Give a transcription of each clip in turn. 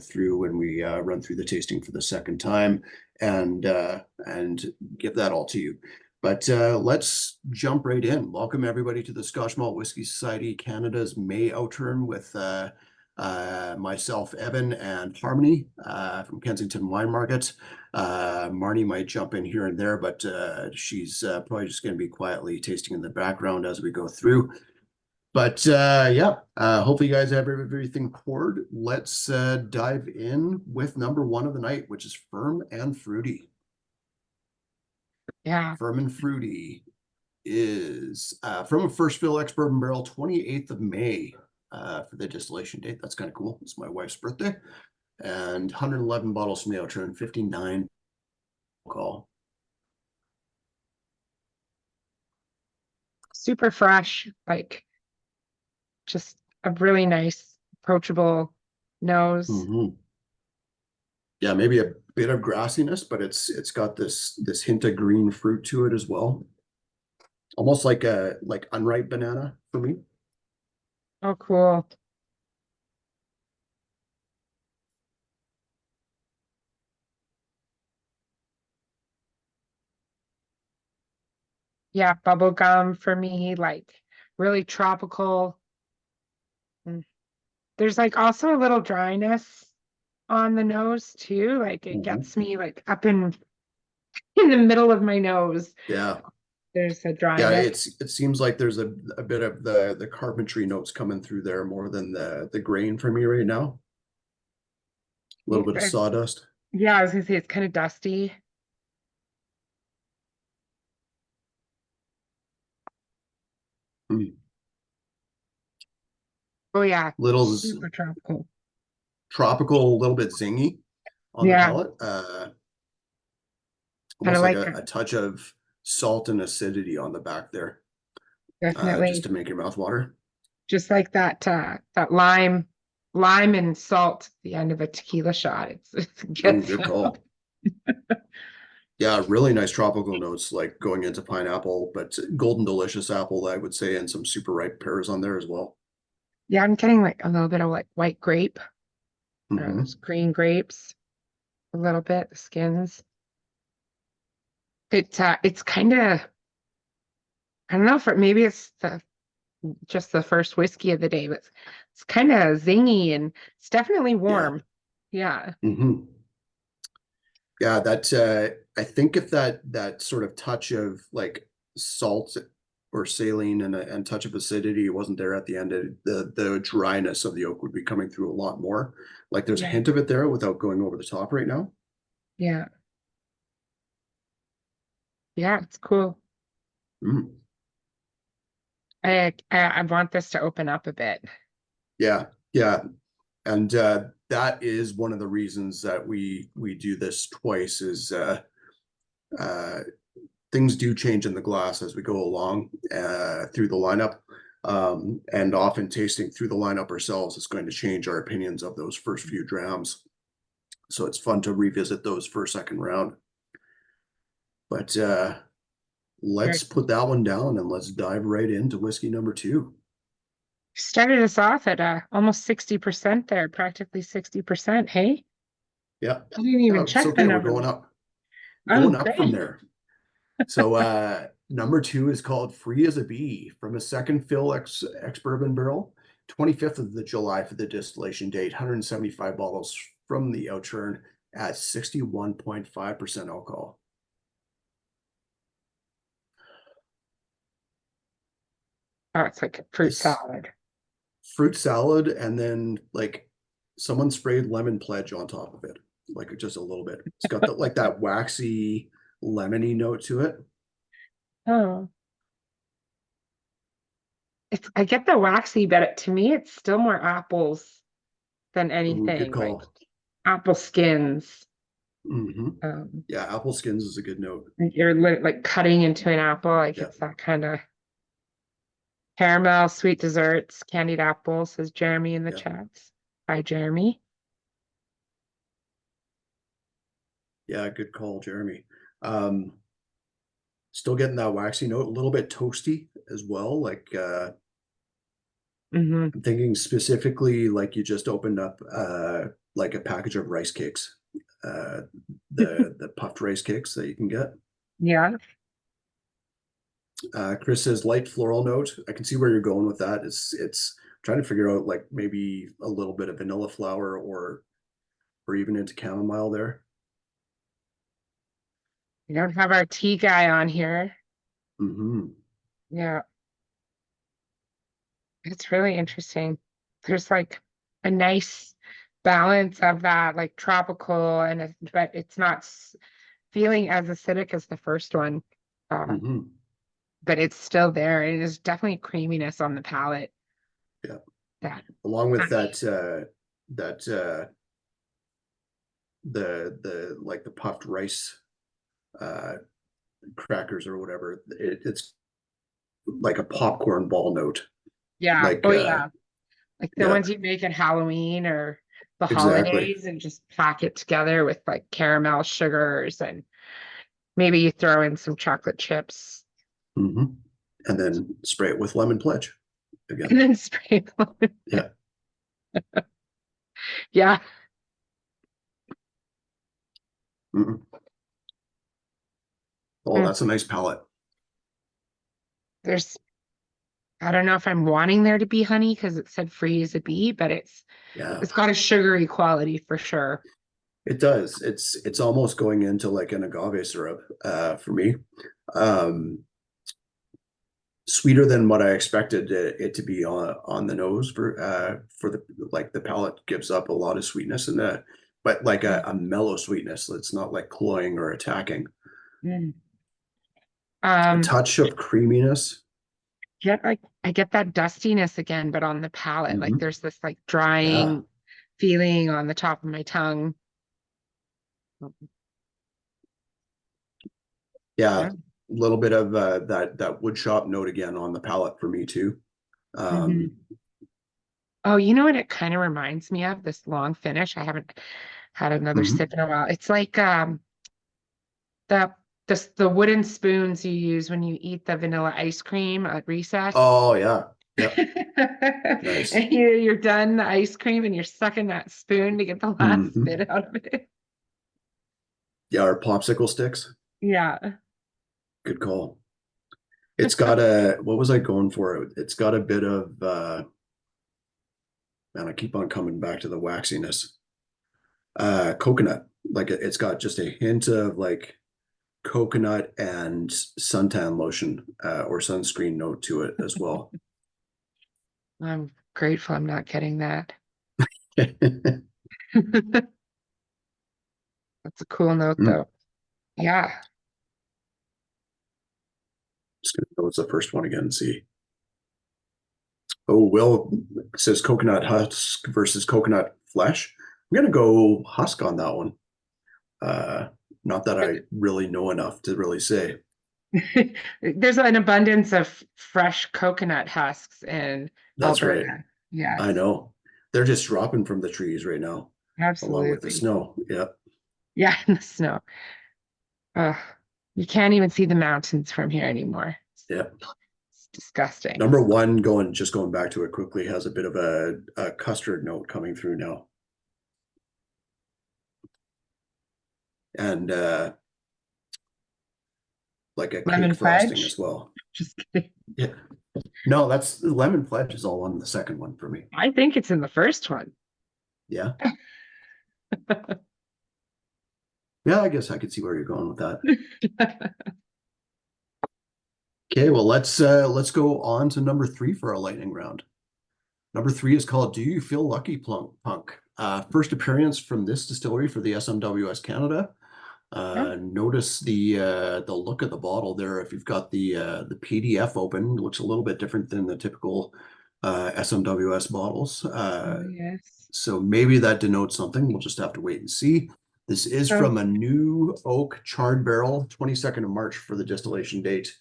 through when we run through the tasting for the second time and give that all to you. But let's jump right in. Welcome everybody to the Scotch Malt Whisky Society Canada's May Outturn with myself, Evan, and Harmony from Kensington Wine Market. Marnie might jump in here and there, but she's probably just going to be quietly tasting in the background as we go through. But hopefully you guys have everything poured. Let's dive in with number one of the night, which is Firm and Fruity. Yeah. Firm and Fruity is from a first fill ex-bourbon barrel, 28th of May for the distillation date. That's kind of cool. It's my wife's birthday. And 111 bottles from the Outturn, 59 alcohol. Super fresh, like just a really nice, approachable nose. Yeah, maybe a bit of grassiness, but it's got this hint of green fruit to it as well. Almost like a unripe banana for me. Oh, cool. Yeah, bubble gum for me, like really tropical. There's like also a little dryness on the nose too. Like it gets me like up in the middle of my nose. Yeah. There's a Yeah, dryness. it seems like there's a bit of the carpentry notes coming through there more than the grain for me right now. A little bit of sawdust. Yeah, I was gonna say it's kind of dusty. Oh yeah, Little super tropical. tropical, a little bit zingy on the Yeah, palate. kind Almost of like like a touch of salt and acidity on the back there, just definitely to make your mouth water. just like that lime and salt at the end of a tequila shot. It's Oh, good good stuff. call. Yeah, really nice tropical notes like going into pineapple, but golden delicious apple, I would say, and some super ripe pears on there as well. Yeah, I'm getting like a little bit of like white grape or those green grapes, a little bit, the skins. It's kind of, I don't know, for maybe it's just the first whiskey of the day, but it's kind of zingy and it's definitely Yeah. warm. Yeah. Yeah, that I think if that sort of touch of like salt or saline and touch of acidity wasn't there at the end, the dryness of the oak would be coming through a lot more. Like there's a Yeah. hint of it there without going over the top right now. Yeah. Yeah, it's cool. Mm. I want this to open up a bit. Yeah, yeah. And that is one of the reasons that we do this twice is uh things do change in the glass as we go along through the lineup. And often tasting through the lineup ourselves is going to change our opinions of those first few drams. So it's fun to revisit those for a second round. But let's put that one down and let's dive right into whiskey number two. Started us off at almost 60% there, practically 60%. Hey, Yeah, I didn't even it's check the okay. We're number. going up, Oh, going up from great. there. So number two is called Free as a Bee from a second fill ex-bourbon barrel, 25th of the July for the distillation date, 175 bottles from the Outturn at 61.5% alcohol. Oh, it's like a fruit salad. Fruit salad, and then like someone sprayed lemon pledge on top of it, like just a little bit. It's got like that waxy, lemony note to it. Oh, I get the waxy, but to me, it's still more apples than Ooh, good anything, like call. apple skins. Yeah, apple skins is a good note. You're like cutting into an apple, like Yeah. it's that kind of caramel, sweet desserts, candied apples, says Jeremy in the chats. Hi, Jeremy. Yeah, good call, Jeremy. Still getting that waxy note, a little bit toasty as well. Like I'm thinking specifically like you just opened up like a package of rice cakes, the puffed rice cakes that you can get. Yeah. Chris says light floral note. I can see where you're going with that. It's trying to figure out like maybe a little bit of vanilla flower or even into chamomile there. We don't have our tea guy on here. Mm-hmm. Yeah. It's really interesting. There's like a nice balance of that, like tropical, and but it's not feeling as acidic as the first one. Mm-hmm. But it's still there. It is definitely creaminess on the palate. Yeah. That Along with that the like the puffed rice uh crackers or whatever, it's like a popcorn ball note. yeah. Like Oh yeah. Like the yeah, ones you make at Halloween or the exactly. holidays and just pack it together with like caramel sugars and maybe you throw in some chocolate chips Mm-hmm. And then spray it with lemon pledge and again. then spray it. Yeah. Yeah. Mm-hmm. Oh, Mm. that's a nice palette. There's I don't know if I'm wanting there to be honey because it said free as a bee, but Yeah, it's got a sugary quality for sure. it does. It's almost going into like an agave syrup for me. Um, Sweeter than what I expected it to be on the nose for the like the palate gives up a lot of sweetness in that, but like a mellow sweetness. It's not like cloying or attacking. Mm. A Um, touch of creaminess. get like I get that dustiness again, but on the palate. Like Hmm. there's this like Yeah, drying feeling on the top of my tongue. yeah. Yeah. A little bit of that wood shop note again on the palate for me too. Mhm. Um, Oh, you know what it kind of reminds me of? This long finish. I haven't had another mhm. sip in a while. It's like the the wooden spoons you use when you eat the vanilla ice cream at recess. Oh yeah, yeah, nice. And you're done the ice cream and you're sucking that spoon to get the last Hmm. bit out of it. Yeah, our popsicle sticks. Yeah. Good call. It's got a, what was I going for? It's got a bit of man, I keep on coming back to the waxiness. Coconut. Like it's got just a hint of like coconut and suntan lotion or sunscreen note to it as well. I'm grateful I'm not getting that. Just That's a cool note gonna though. Yeah. go with the first one again and see. Oh, Will says coconut husk versus coconut flesh. I'm gonna go husk on that one. Uh, Not that I really know enough to really say. There's an abundance of fresh coconut husks in That's right. Alberta. I Yes, know. They're just dropping from the trees right now, along with the absolutely. snow. Yeah. Yeah, in the snow. Ugh, you can't even see the mountains from here anymore. Yeah. It's disgusting. Number one, just going back to it quickly, has a bit of a custard note coming through now. And like a cake Lemon frosting pledge? as well. Just kidding. Yeah. No, that's lemon pledge is all on the second one for me. I think it's in the first one. Yeah. Yeah, I guess I could see where you're going with that. Okay, well let's go on to number three for our lightning round. Number three is called Do You Feel Lucky Punk? First appearance from this distillery for the SMWS Canada. Notice the look of the bottle there. If you've got the PDF open, it looks a little bit different than the typical SMWS bottles. Oh, yes. So maybe that denotes something. We'll just have to wait and see. This is So from a new oak charred barrel, 22nd of March for the distillation date.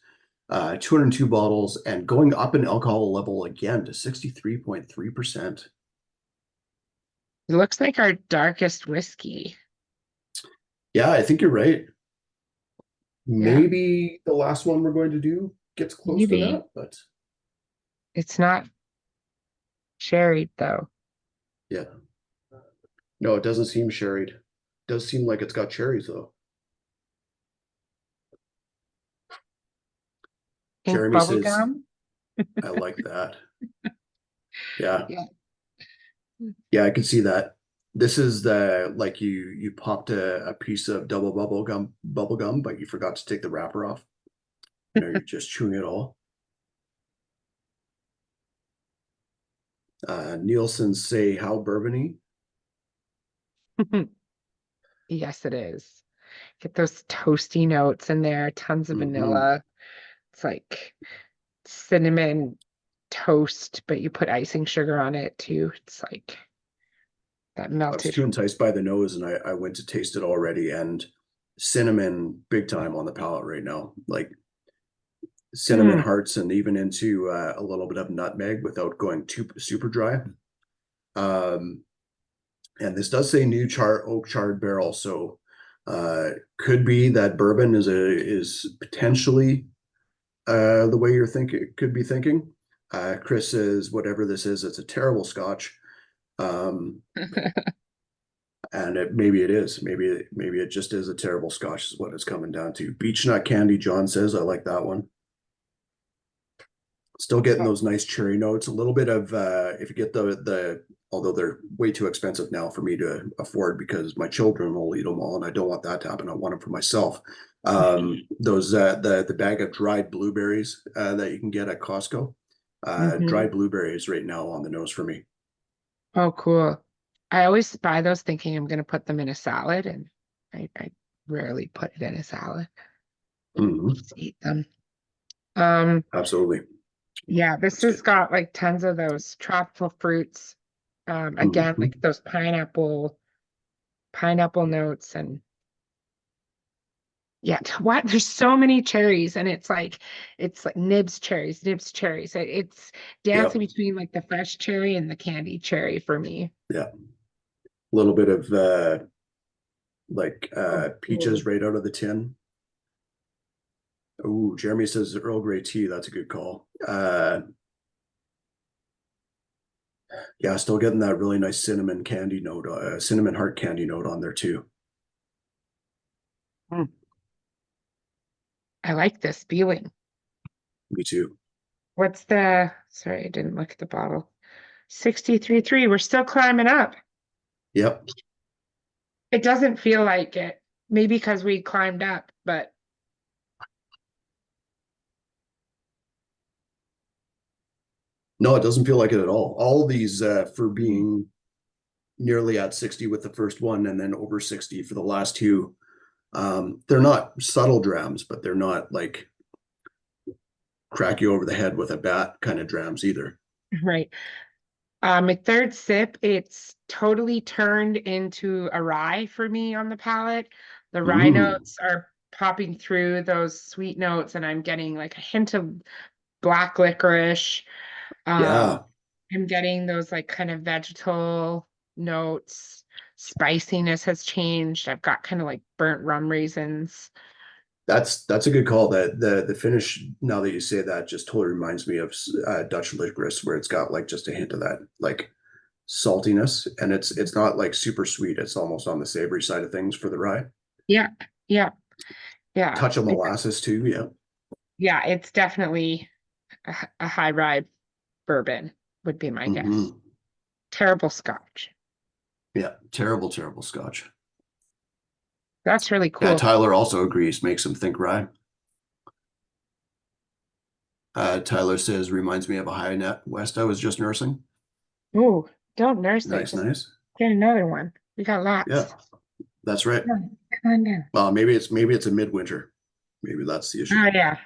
202 bottles and going up in alcohol level again to 63.3%. it looks like our darkest whiskey. Yeah, I think you're right. Yeah, Maybe the last one we're going to do gets close to maybe. that, but It's not sherry though. yeah. No, it doesn't seem sherried. Does seem like it's got cherries though. Pink Jeremy bubble says, gum. I like that. Yeah. Yeah. Yeah, I can see that. This is the like you popped a piece of double bubble gum, but you forgot to take the wrapper off. Now you're just chewing it all. Nielsen say how bourbony. Yes, it is. Get those toasty notes in there, tons of Hmm. vanilla. It's like cinnamon toast, but you put icing sugar on it too. It's like that I was melted. too enticed by the nose, and I went to taste it already, and cinnamon big time on the palate right now. Like cinnamon Mm. hearts, and even into a little bit of nutmeg without going too super dry. Um, and this does say new oak charred barrel, so could be that bourbon is potentially the way you're thinking could be thinking. Chris says whatever this is, it's a terrible scotch. Um, and maybe it is. Maybe it just is a terrible scotch is what it's coming down to. Beech nut candy, John says. I like that one. Still getting So, those nice cherry notes. A little bit of if you get the although they're way too expensive now for me to afford because my children will eat them all, and I don't want that to happen. I want them for myself. Those the bag of dried blueberries that you can get at Costco. mhm. Dried blueberries right now on the nose for me. Oh, cool. I always buy those thinking I'm going to put them in a salad, and I rarely put it in a salad. Hmm. Just eat them. Um, Absolutely. yeah, this That's has good. got like tons of those tropical fruits. Again, Hmm. like those pineapple notes, and yeah, what? There's so many cherries, and it's like nibs cherries. It's dancing Yep. between like the fresh cherry and the candy cherry for me. Yeah. A little bit of like Oh, peaches cool. right out of the tin. Oh, Jeremy says Earl Grey tea. That's a good call. Yeah, still getting that really nice cinnamon candy note, cinnamon heart candy note on there too. Mm, I like this feeling. Me too. Sorry, I didn't look at the bottle. 63.3. We're still climbing up. Yep. It doesn't feel like it. Maybe because we climbed up, but No, it doesn't feel like it at all. All of these for mm, being nearly at 60 with the first one and then over 60 for the last two. They're not subtle drams, but they're not like crack you over the head with a bat kind of drams either. right. My third sip, it's totally turned into a rye for me on the palate. The rye Mm, notes are popping through those sweet notes, and I'm getting like a hint of black licorice. Um, yeah, I'm getting those like kind of vegetal notes. Spiciness has changed. I've got kind of like burnt rum raisins. that's a good call. That the finish, now that you say that, just totally reminds me of Dutch licorice, where it's got like just a hint of that like saltiness, and it's not like super sweet. It's almost on the savory side of things for the rye. Yeah, yeah, yeah. Touch of molasses too. Yeah. Yeah, it's definitely a high rye bourbon would be my guess. Hmm. Terrible scotch. Yeah. Terrible, terrible scotch. That's really Yeah. cool. Tyler also agrees. Makes him think rye. Tyler says reminds me of a high net west I was just nursing. Ooh, don't nurse it. Nice, Just nice. get another one. We got lots. Yeah, that's right. Come on down. Well, maybe it's a midwinter. Maybe that's the issue. Oh yeah.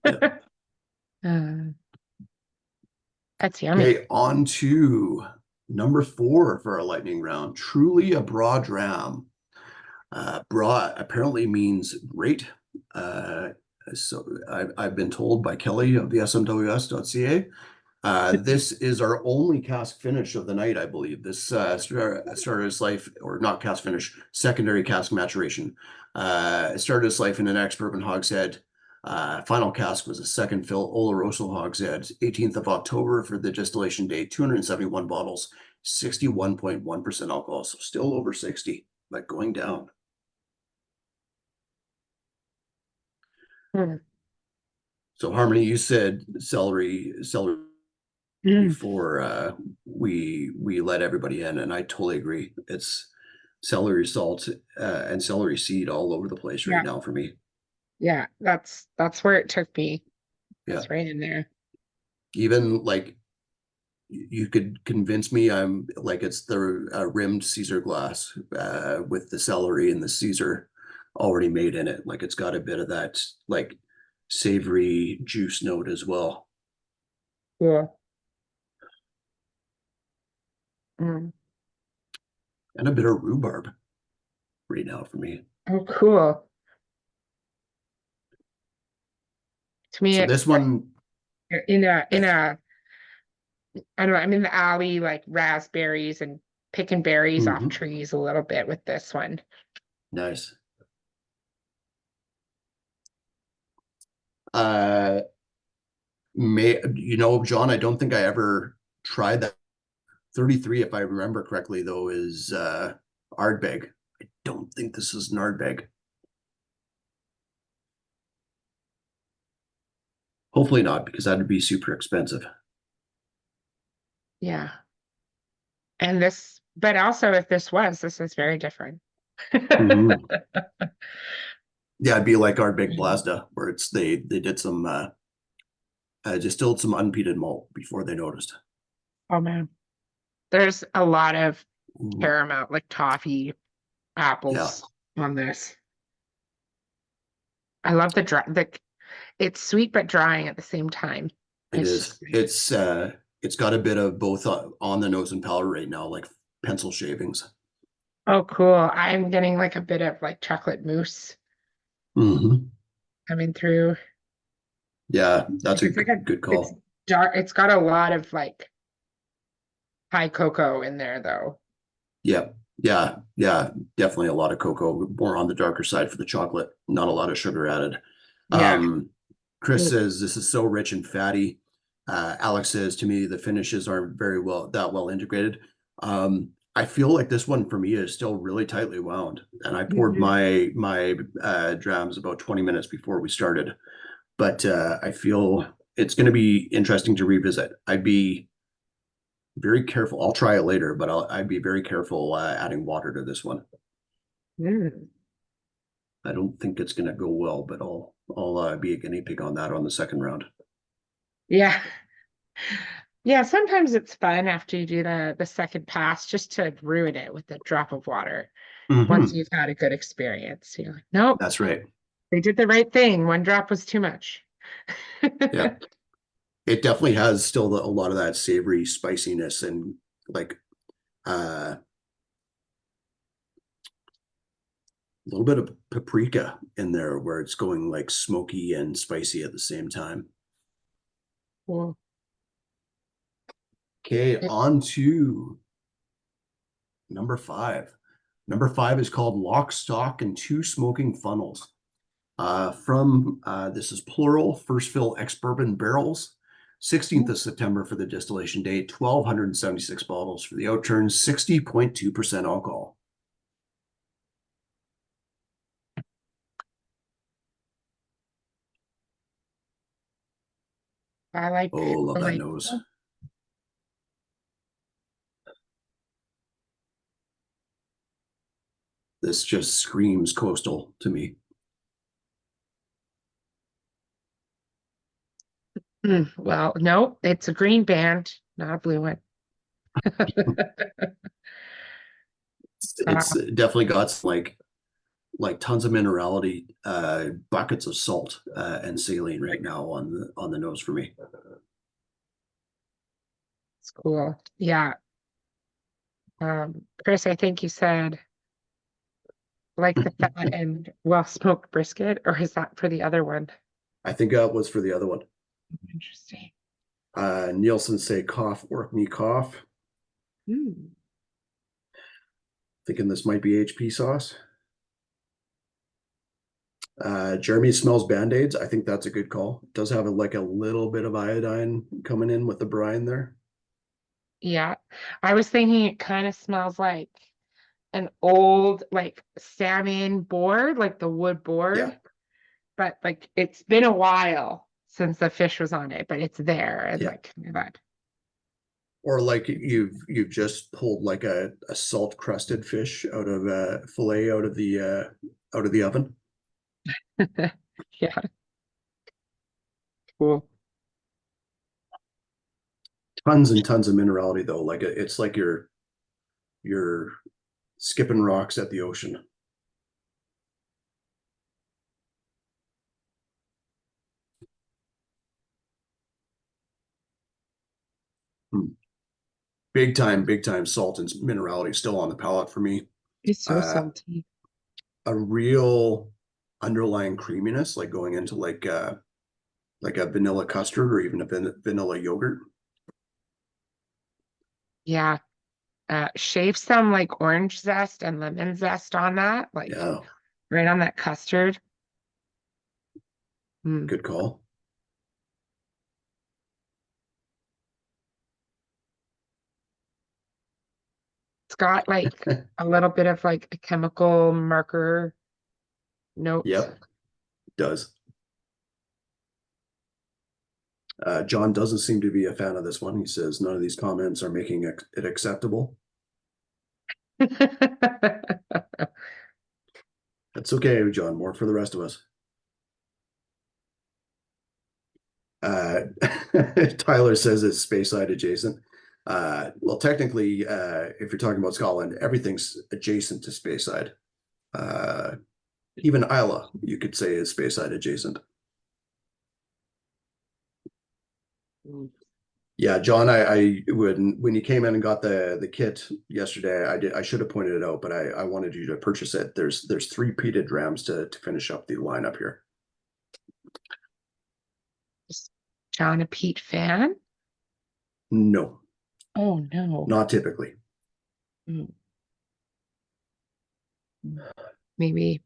Yeah. Uh, that's yummy. Okay, on to number 4 for our lightning round. Truly a broad dram. Bra apparently means great. Uh, so I've been told by Kelly of the smws.ca. This is our only cask finish of the night, I believe. This started its life, or not cask finish, secondary cask maturation. It started its life in an ex-bourbon hogshead. Final cask was a second fill Oloroso hogshead, 18th of October for the distillation date, 271 bottles, 61.1% alcohol, so still over 60, but going down. Mm. So Harmony, you said celery Mm. before we let everybody in, and I totally agree. It's celery salt and celery seed all over the place right Yeah, now for me. yeah, that's where it took me. Yeah, It's right in there. even like you could convince me I'm like it's the rimmed Caesar glass with the celery and the Caesar already made in it. Like it's got a bit of that like savory juice note as well, Yeah. Mm. and a bit of rhubarb right now for me. Oh, cool. To me, So it's this one, in a I don't know, I'm in the alley like raspberries and picking berries off mhm, trees a little bit with this one. nice. Uh, John, I don't think I ever tried that. 33, if I remember correctly, though, is Ardbeg. I don't think this is an Ardbeg. Hopefully not, because that'd be super expensive. Yeah. And this, but also if this is very different. Hmm. Yeah, it'd be like our big Blasda, where it's they did some distilled some unpeated malt before they noticed. Oh man. There's a lot of Mhm. caramel, like toffee Yeah, apples on this. I love it's sweet but drying at the same time. it It's is. just great. It's got a bit of both on the nose and palate right now, like pencil shavings. Oh, cool. I'm getting like a bit of like chocolate mousse Hmm. coming through. Yeah, that's a It's like a, good it's call. dark. It's got a lot of like high cocoa in there though. Yeah, yeah, definitely a lot of cocoa, more on the darker side for the chocolate, not a lot of sugar added. Yeah. Chris Mm. says this is so rich and fatty. Alex says to me the finishes aren't very well integrated. I feel like this one for me is still really tightly wound, and I poured Mhm. my drams about 20 minutes before we started. But I feel it's going to be interesting to revisit. I'd be very careful. I'll try it later, but I'd be very careful adding water to this one. Mm. I don't think it's going to go well, but I'll be a guinea pig on that on the second round. Yeah. Yeah, sometimes it's fun after you do the second pass just to ruin it with a drop of water once Hmm. you've had a good experience. You're like, nope, That's right. they did the right thing. One drop was too much. Yeah, it definitely has still a lot of that savory spiciness and like a little bit of paprika in there where it's going like smoky and spicy at the same time. Cool. Okay, on to number five. Number five is called Lock, Stock, and Two Smoking Funnels. From this is plural, first fill ex bourbon barrels. 16th of September for the distillation date, 1,276 bottles for the Outturn, 60.2% alcohol. I Oh, love I that like, nose. This just screams coastal to me. well, no, it's a green band, not a blue one. It's Uh, definitely got some like tons of minerality, buckets of salt and saline right now on the nose for me. it's cool. Yeah. Chris, I think you said like the fat and well smoked brisket, or is that for the other one? I think that was for the other one. Interesting. Nielsen say cough, work me cough. Hmm. Thinking this might be HP sauce. Jeremy smells band-aids. I think that's a good call. It does have like a little bit of iodine coming in with the brine there. Yeah. I was thinking it kind of smells like an old like salmon board, like the wood Yeah, board, but like it's been a while since the fish was on it, but it's there and yeah. like that. Or like you've just pulled like a salt crusted fish out of a fillet out of the oven. Yeah, cool. Tons and tons of minerality though. Like it's like you're skipping rocks at the ocean. Hmm. Big time salt and minerality still on the palate for me. It's so Uh, salty. a real underlying creaminess, like going into like a vanilla custard or even a vanilla yogurt. Yeah. Shave some like orange zest and lemon zest on that, like Yeah, right on that custard. Mm. good call. It's got like a little bit of like a chemical marker note. Yep, does. John doesn't seem to be a fan of this one. He says none of these comments are making it acceptable. That's okay, John. More for the rest of us. Uh, Tyler says it's Speyside adjacent. Well, technically, if you're talking about Scotland, everything's adjacent to Speyside. Uh, even Isla, you could say, is Speyside adjacent. Mm. Yeah, John, I when you came in and got the kit yesterday, I should have pointed it out, but I wanted you to purchase it. There's three peated drams to finish up the lineup here. Is John a Pete fan? No, Oh no. not typically. Mm. Mm. Maybe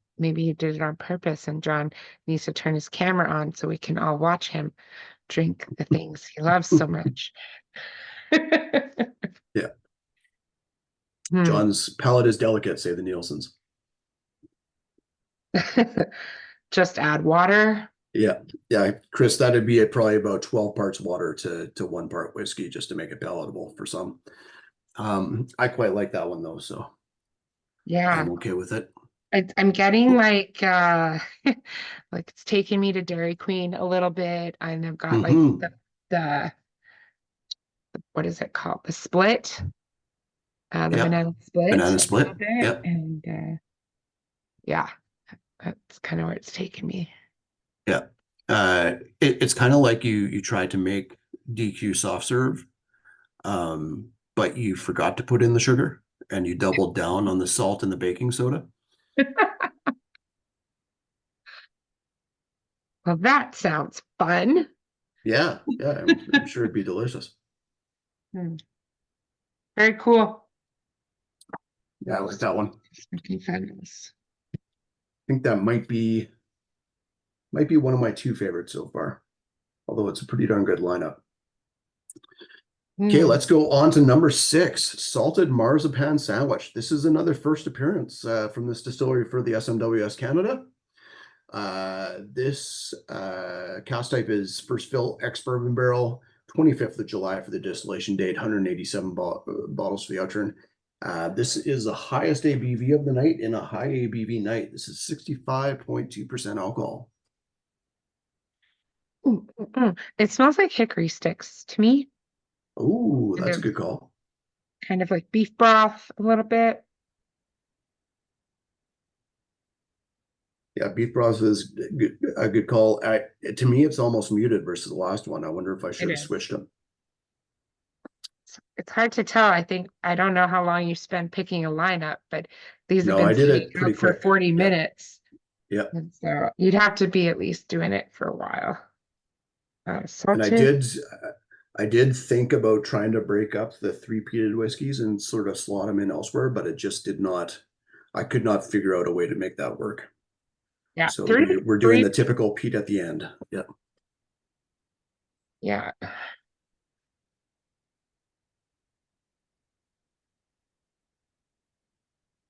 he did it on purpose and John needs to turn his camera on so we can all watch him drink the things he loves so much. Yeah, Hmm. John's palate is delicate, say the Nielsen's. Just add water. Yeah, yeah, Chris, that'd be probably about 12 parts water to 1 part whiskey just to make it palatable for some. I quite like that one though, so Yeah. I'm okay with it. I'm getting like like it's taking me to Dairy Queen a little bit, and I've got like Hmm. the what is it called? The split, the Yeah, banana split banana a little split. bit, Yeah, and yeah, that's kind of where it's taking me. yeah. It's kind of like you tried to make DQ soft serve, but you forgot to put in the sugar and you doubled down on the salt and the baking soda. Well, that sounds fun. Yeah, yeah, I'm sure it'd be delicious. Hmm. Very cool. Yeah, I like that one. Something fabulous. I think that might be one of my two favorites so far, although it's a pretty darn good lineup. Okay, Hmm. let's go on to number 6, salted marzipan sandwich. This is another first appearance from this distillery for the SMWS Canada. This cast type is first fill ex-bourbon barrel, 25th of July for the distillation date, 187 bottles for the Outturn. This is the highest ABV of the night in a high ABV night. This is 65.2% alcohol. It smells like hickory sticks to me. Oh, Kind that's a of, good call. kind of like beef broth a little bit. Yeah, beef broth is a good call. To me, it's almost muted versus the last one. I wonder if I It should have is. switched them. It's hard to tell. I don't know how long you spend picking a lineup, but these have No, been I did sitting it pretty out for quick. 40 Yeah, minutes. yeah. And so you'd have to be at least doing it for a while. And Salted. I did think about trying to break up the three peated whiskeys and sort of slot them in elsewhere, but it just did not. I could not figure out a way to make that work. Yeah. So Three, we're doing three. the typical peat at the end. Yeah. Yeah.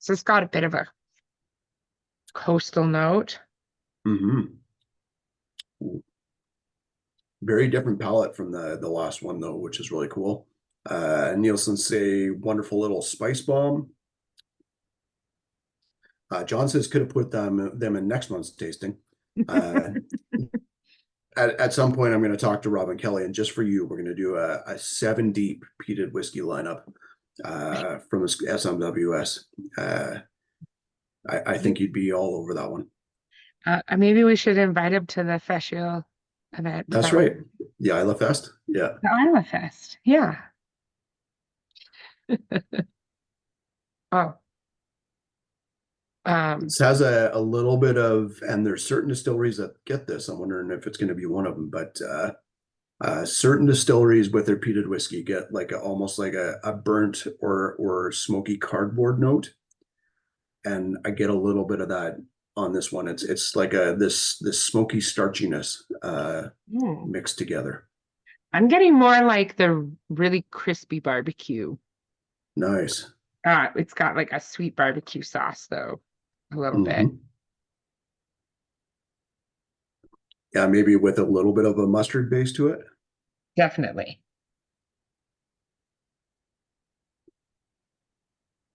So it's got a bit of a coastal note. Mm-hmm. Very different palette from the last one though, which is really cool. Nielsen say wonderful little spice bomb. John says could have put them in next month's tasting. At some point, I'm going to talk to Robin Kelly, and just for you, we're going to do a 7 deep peated whiskey lineup from the SMWS. I think you'd be all over that one. Maybe we should invite him to the Festival event. That's right. The Isla Fest. Yeah. The Isla Fest. Yeah. Oh. This has a little bit of, and there's certain distilleries that get this. I'm wondering if it's going to be one of them, but certain distilleries with their peated whiskey get like almost like a burnt or smoky cardboard note, and I get a little bit of that on this one. It's like this smoky starchiness mixed together. I'm getting more like the really crispy barbecue. Nice. It's got like a sweet barbecue sauce though, a little bit. Yeah, maybe with a little bit of a mustard base to it. Definitely.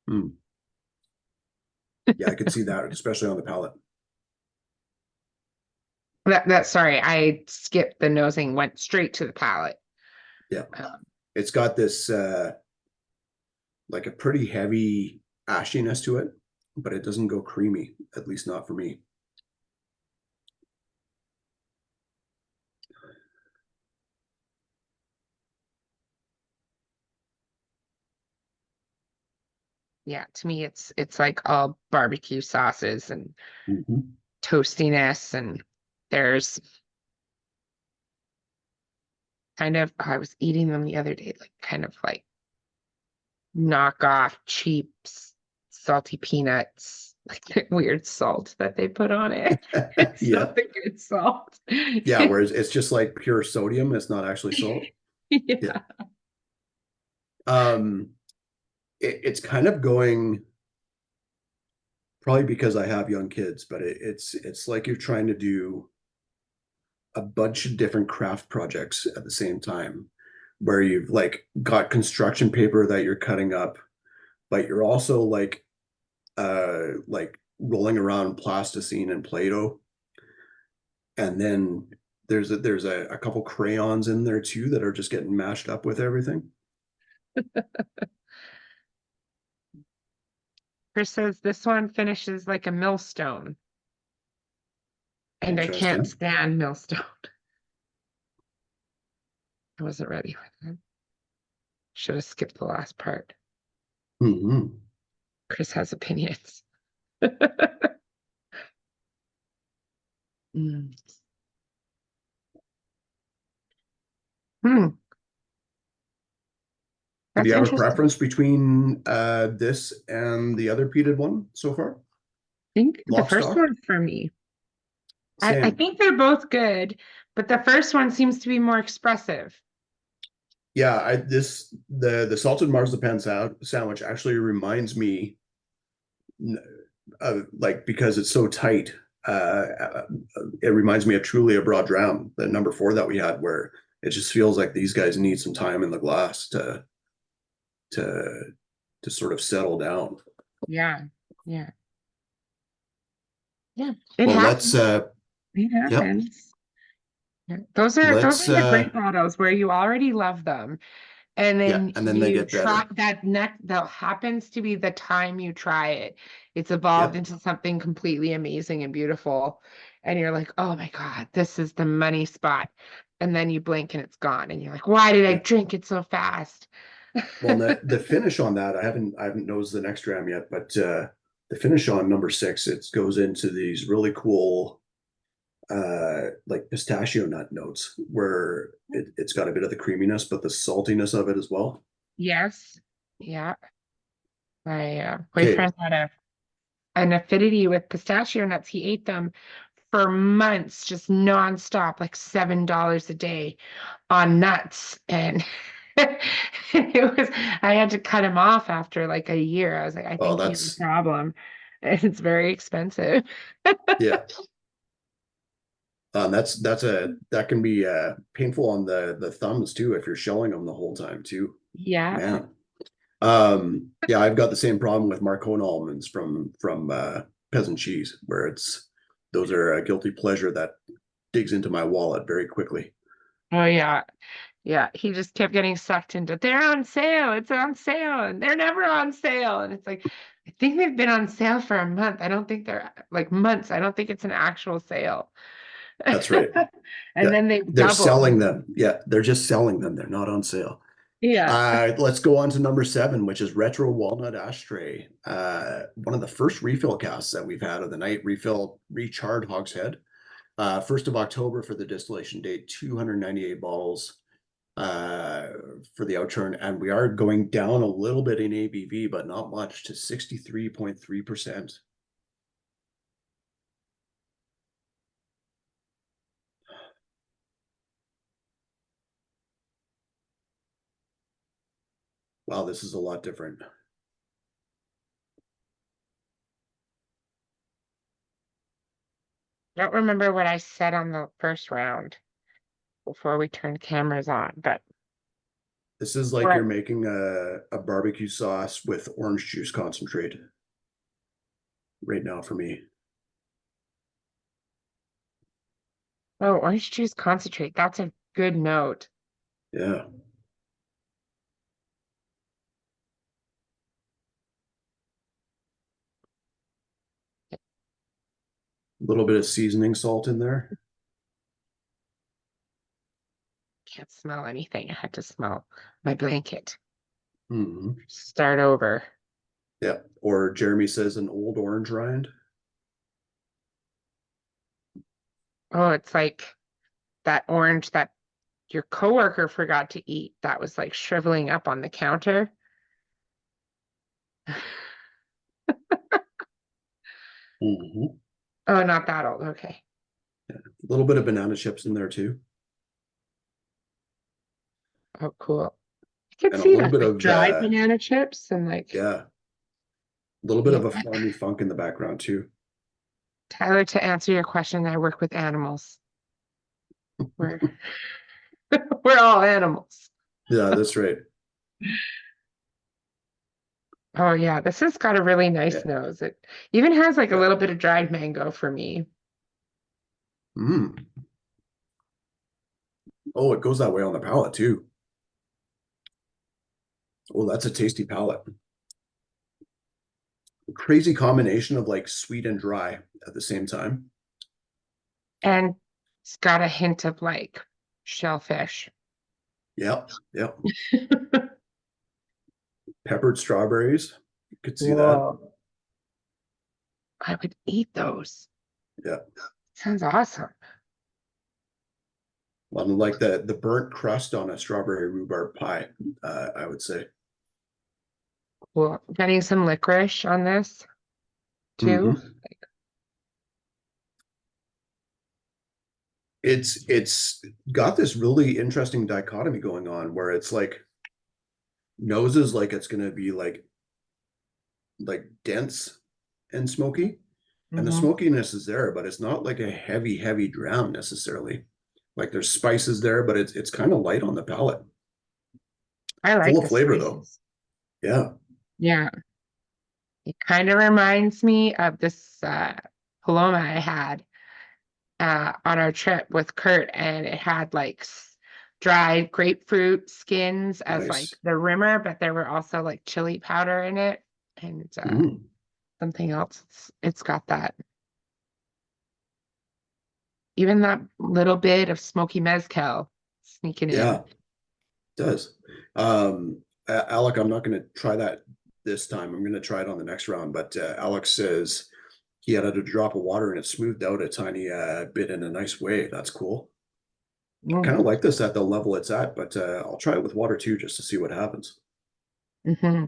Yeah, I could see that, especially on the palate. Sorry, I skipped the nosing, went straight to the palate. Yeah. It's got this like a pretty heavy ashiness to it, but it doesn't go creamy, at least not for me. Yeah, to me it's like all barbecue sauces and toastiness, and there's kind of, I was eating them the other day, like kind of like knockoff cheap salty peanuts, like the weird salt that they put on it. It's not the good salt. Yeah, whereas it's just like pure sodium, it's not actually salt. Yeah. It's kind of going, probably because I have young kids, but it's like you're trying to do a bunch of different craft projects at the same time, where you've like got construction paper that you're cutting up, but you're also like rolling around plasticine and Play-Doh. And then there's a couple crayons in there too that are just getting mashed up with everything. Chris says this one finishes like a millstone. And I can't stand millstone. I wasn't ready for that. Should have skipped the last part. Chris has opinions. Do you have a preference between this and the other peated one so far? I think the first one for me. I think they're both good, but the first one seems to be more expressive. Yeah, the salted marzipan sandwich actually reminds me of, like, because it's so tight, it reminds me of truly a BRAW DRAM, the number 4 that we had, where it just feels like these guys need some time in the glass to sort of settle down. Yeah. It well, happens. It happens. Yep. Those are the great bottles where you already love them, and then they get better. That happens to be the time you try it. It's evolved into something completely amazing and beautiful, and you're like, oh my God, this is the money spot. And then you blink and it's gone, and you're like, why did I drink it so fast? Well, the finish on that, I haven't nosed the next dram yet, but the finish on number 6, it goes into these really cool like pistachio nut notes, where it's got a bit of the creaminess, but the saltiness of it as well. Yes. Yeah. My boyfriend had an affinity with pistachio nuts. He ate them for months, just nonstop, like $7 a day on nuts. And I had to cut him off after like a year. I was like, I Oh, think he has a that's, problem. And it's very expensive. yeah. That can be painful on the thumbs too if you're shelling them the whole time too. Yeah. Man. Yeah, I've got the same problem with Marcona almonds from Peasant Cheese, where those are a guilty pleasure that digs into my wallet very quickly. Oh yeah. Yeah. He just kept getting sucked into they're on sale. It's on sale. And they're never on sale. And it's like, I think they've been on sale for a month. I don't think they're like months. I don't think it's an actual sale. That's right. And Yeah, then they've they're doubled. selling them. Yeah, they're just selling them. They're not on sale. Yeah. Let's go on to number 7, which is Retro Walnut Ashtray. One of the first refill casts that we've had of the night. Refill, recharred hogshead. 1st of October for the distillation date, 298 bottles for the Outturn. And we are going down a little bit in ABV, but not much, to 63.3%. Wow, this is a lot different. Don't remember what I said on the first round before we turned cameras on, but This is like what? you're making a barbecue sauce with orange juice concentrate right now for me. Oh, orange juice concentrate. That's a good note. Yeah. A little bit of seasoning salt in there. Can't smell anything. I had to smell my blanket. Hmm. Start over. Yeah. Or Jeremy says an old orange rind. Oh, it's like that orange that your coworker forgot to eat that was like shriveling up on the counter. Hmm. Oh, not that old. Okay. Yeah. A little bit of banana chips in there too. Oh, cool. I can And a see little that, bit like of dried banana chips and like, yeah, a little bit yeah. of a farmy funk in the background too. Tyler, to answer your question, I work with animals. We're we're all animals. Yeah, that's right. Oh yeah, this has got a really Yeah. nice nose. It even has like a Yeah. little bit of dried mango for me. Mm. Oh, it goes that way on the palate too. Oh, that's a tasty palate. Crazy combination of like sweet and dry at the same time. And it's got a hint of like shellfish. Yep. Yep. Peppered strawberries. You could see that. Whoa. I would eat those. Yeah. Sounds awesome. Well, like the burnt crust on a strawberry rhubarb pie, I would say. Well, getting some licorice on this too. Hmm. It's got this really interesting dichotomy going on where it's like noses like it's gonna be like dense and smoky, and the Hmm. smokiness is there, but it's not like a heavy dram necessarily. Like there's spices there, but it's kind of light on the palate. I Full like of the flavor though. spices. Yeah. Yeah. It kind of reminds me of this Paloma I had on our trip with Kurt, and it had like dried grapefruit skins as like Nice. the rimmer, but there were also like chili powder in it and Mm. something else. It's got that, even that little bit of smoky mezcal sneaking Yeah, in. it does. Alec, I'm not going to try that this time. I'm going to try it on the next round. But Alex says he added a drop of water and it smoothed out a tiny bit in a nice way. That's cool. I Mm. kind of like this at the level it's at, but I'll try it with water too, just to see what happens. Hmm.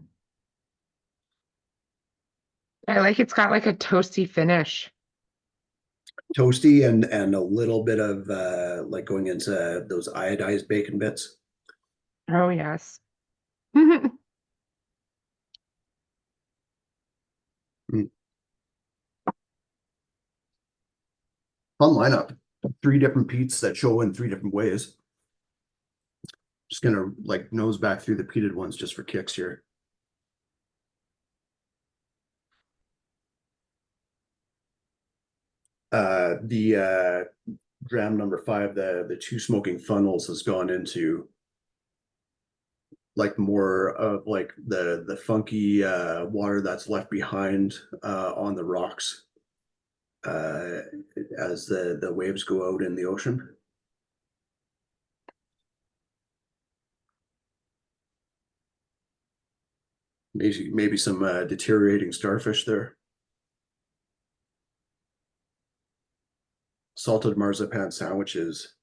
I like it's got like a toasty finish. Toasty and a little bit of like going into those iodized bacon bits. Oh, yes. Mm. Fun lineup. 3 different peats that show in 3 different ways. Just gonna like nose back through the peated ones just for kicks here. The DRAM number 5, the 2 smoking funnels has gone into like more of like the funky water that's left behind on the rocks uh, as the waves go out in the ocean. Maybe some deteriorating starfish there. Salted marzipan sandwiches,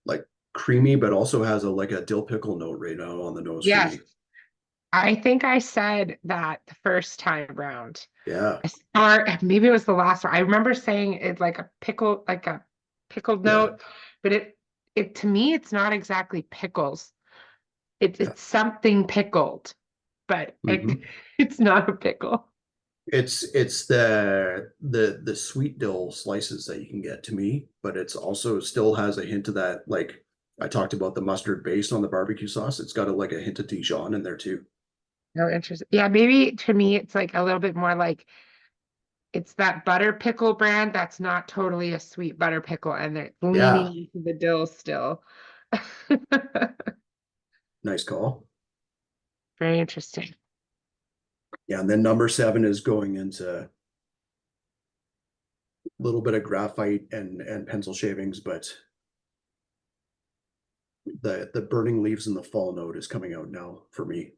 like creamy, but also has a like a dill pickle note right now on the nose for Yes, me. I think I said that the first time around. Yeah, Or maybe it was the last one. I remember saying it like a pickled yeah, note, but it to me it's not exactly pickles. yeah. It's something pickled, but Hmm. it's not a pickle. It's the sweet dill slices that you can get to me, but it's also still has a hint of that, like I talked about the mustard base on the barbecue sauce. It's got a like a hint of Dijon in there too. No interest. Yeah, maybe to me it's like a little bit more like it's that butter pickle brand that's not totally a sweet butter pickle and they're Yeah, leaning into the dill still. nice call. Very interesting. Yeah, and then number 7 is going into a little bit of graphite and pencil shavings, but the burning leaves in the fall note is coming out now for me.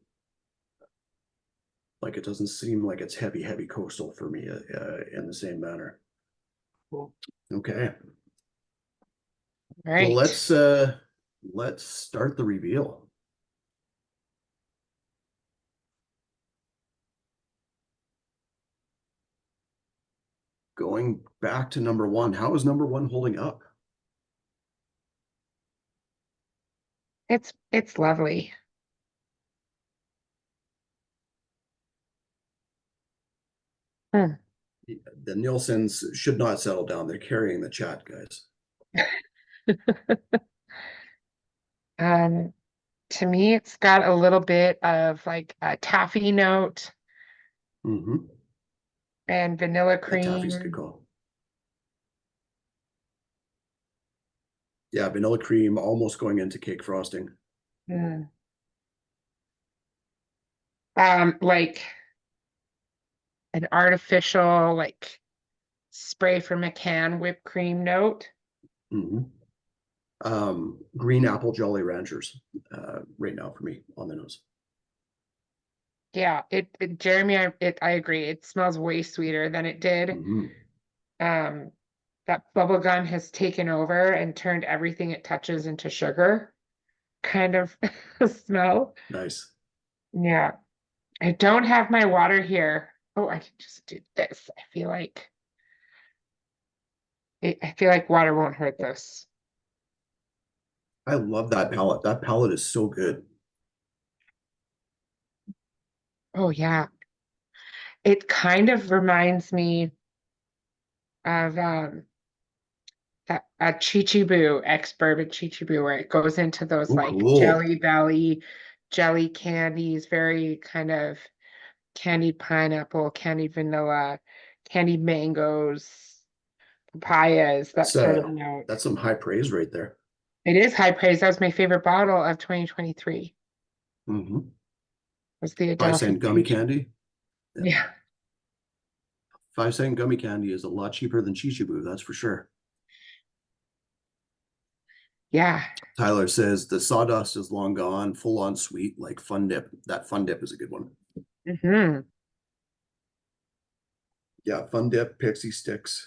Like it doesn't seem like it's heavy coastal for me in the same manner. Cool. Okay. All Well, right. let's start the reveal. Going back to number 1, how is number 1 holding up? It's lovely. Hmm. The Nielsen's should not settle down. They're carrying the chat, guys. Um, to me, it's got a little bit of like a taffy note Hmm. and vanilla Yeah, taffy's a good cream. call. Yeah, vanilla cream almost going into cake frosting. Mm. Like an artificial like spray from a can whipped cream note. Hmm. Green apple Jolly Ranchers right now for me on the nose. Yeah, Jeremy, I agree. It smells way sweeter than it did. Hmm. Um, that bubble gum has taken over and turned everything it touches into sugar kind of smell. Nice. Yeah. I don't have my water here. Oh, I can just do this. I feel like water won't hurt this. I love that palette. That palette is so good. Oh yeah. It kind of reminds me of that a Chichibu ex-bourbon Chichibu where it goes into those Oh, like cool. Jelly Belly jelly candies, very kind of candied pineapple, candied vanilla, candied mangoes, papayas, that That's sort of note. that's some high praise right there. It is high praise. That was my favorite bottle of 2023. Hmm. Was the 5 cent Adelphi gummy Peach. candy. Yeah. Yeah. 5 cent gummy candy is a lot cheaper than Chichibu, that's for sure. Yeah. Tyler says the sawdust is long gone, full on sweet, like Fun Dip. That Fun Dip is a good one. Hmm. Yeah, Fun Dip, Pixie Sticks.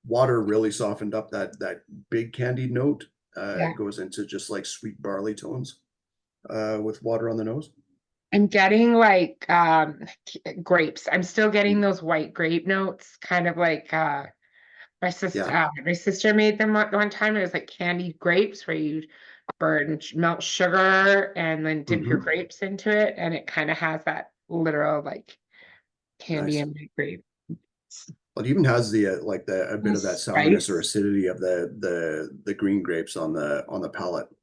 Water really softened up that big candied note. Yeah. It goes into just like sweet barley tones with water on the nose. I'm getting like grapes. I'm still getting those white grape notes, kind of like Yeah. My sister made them one time. It was like candied grapes where you melt sugar and then dip your Hmm. grapes into it, and it kind of has that literal like candy Nice. and grape Well, it even has the like the a bit of that sourness or spice. acidity of the green grapes on the palate, but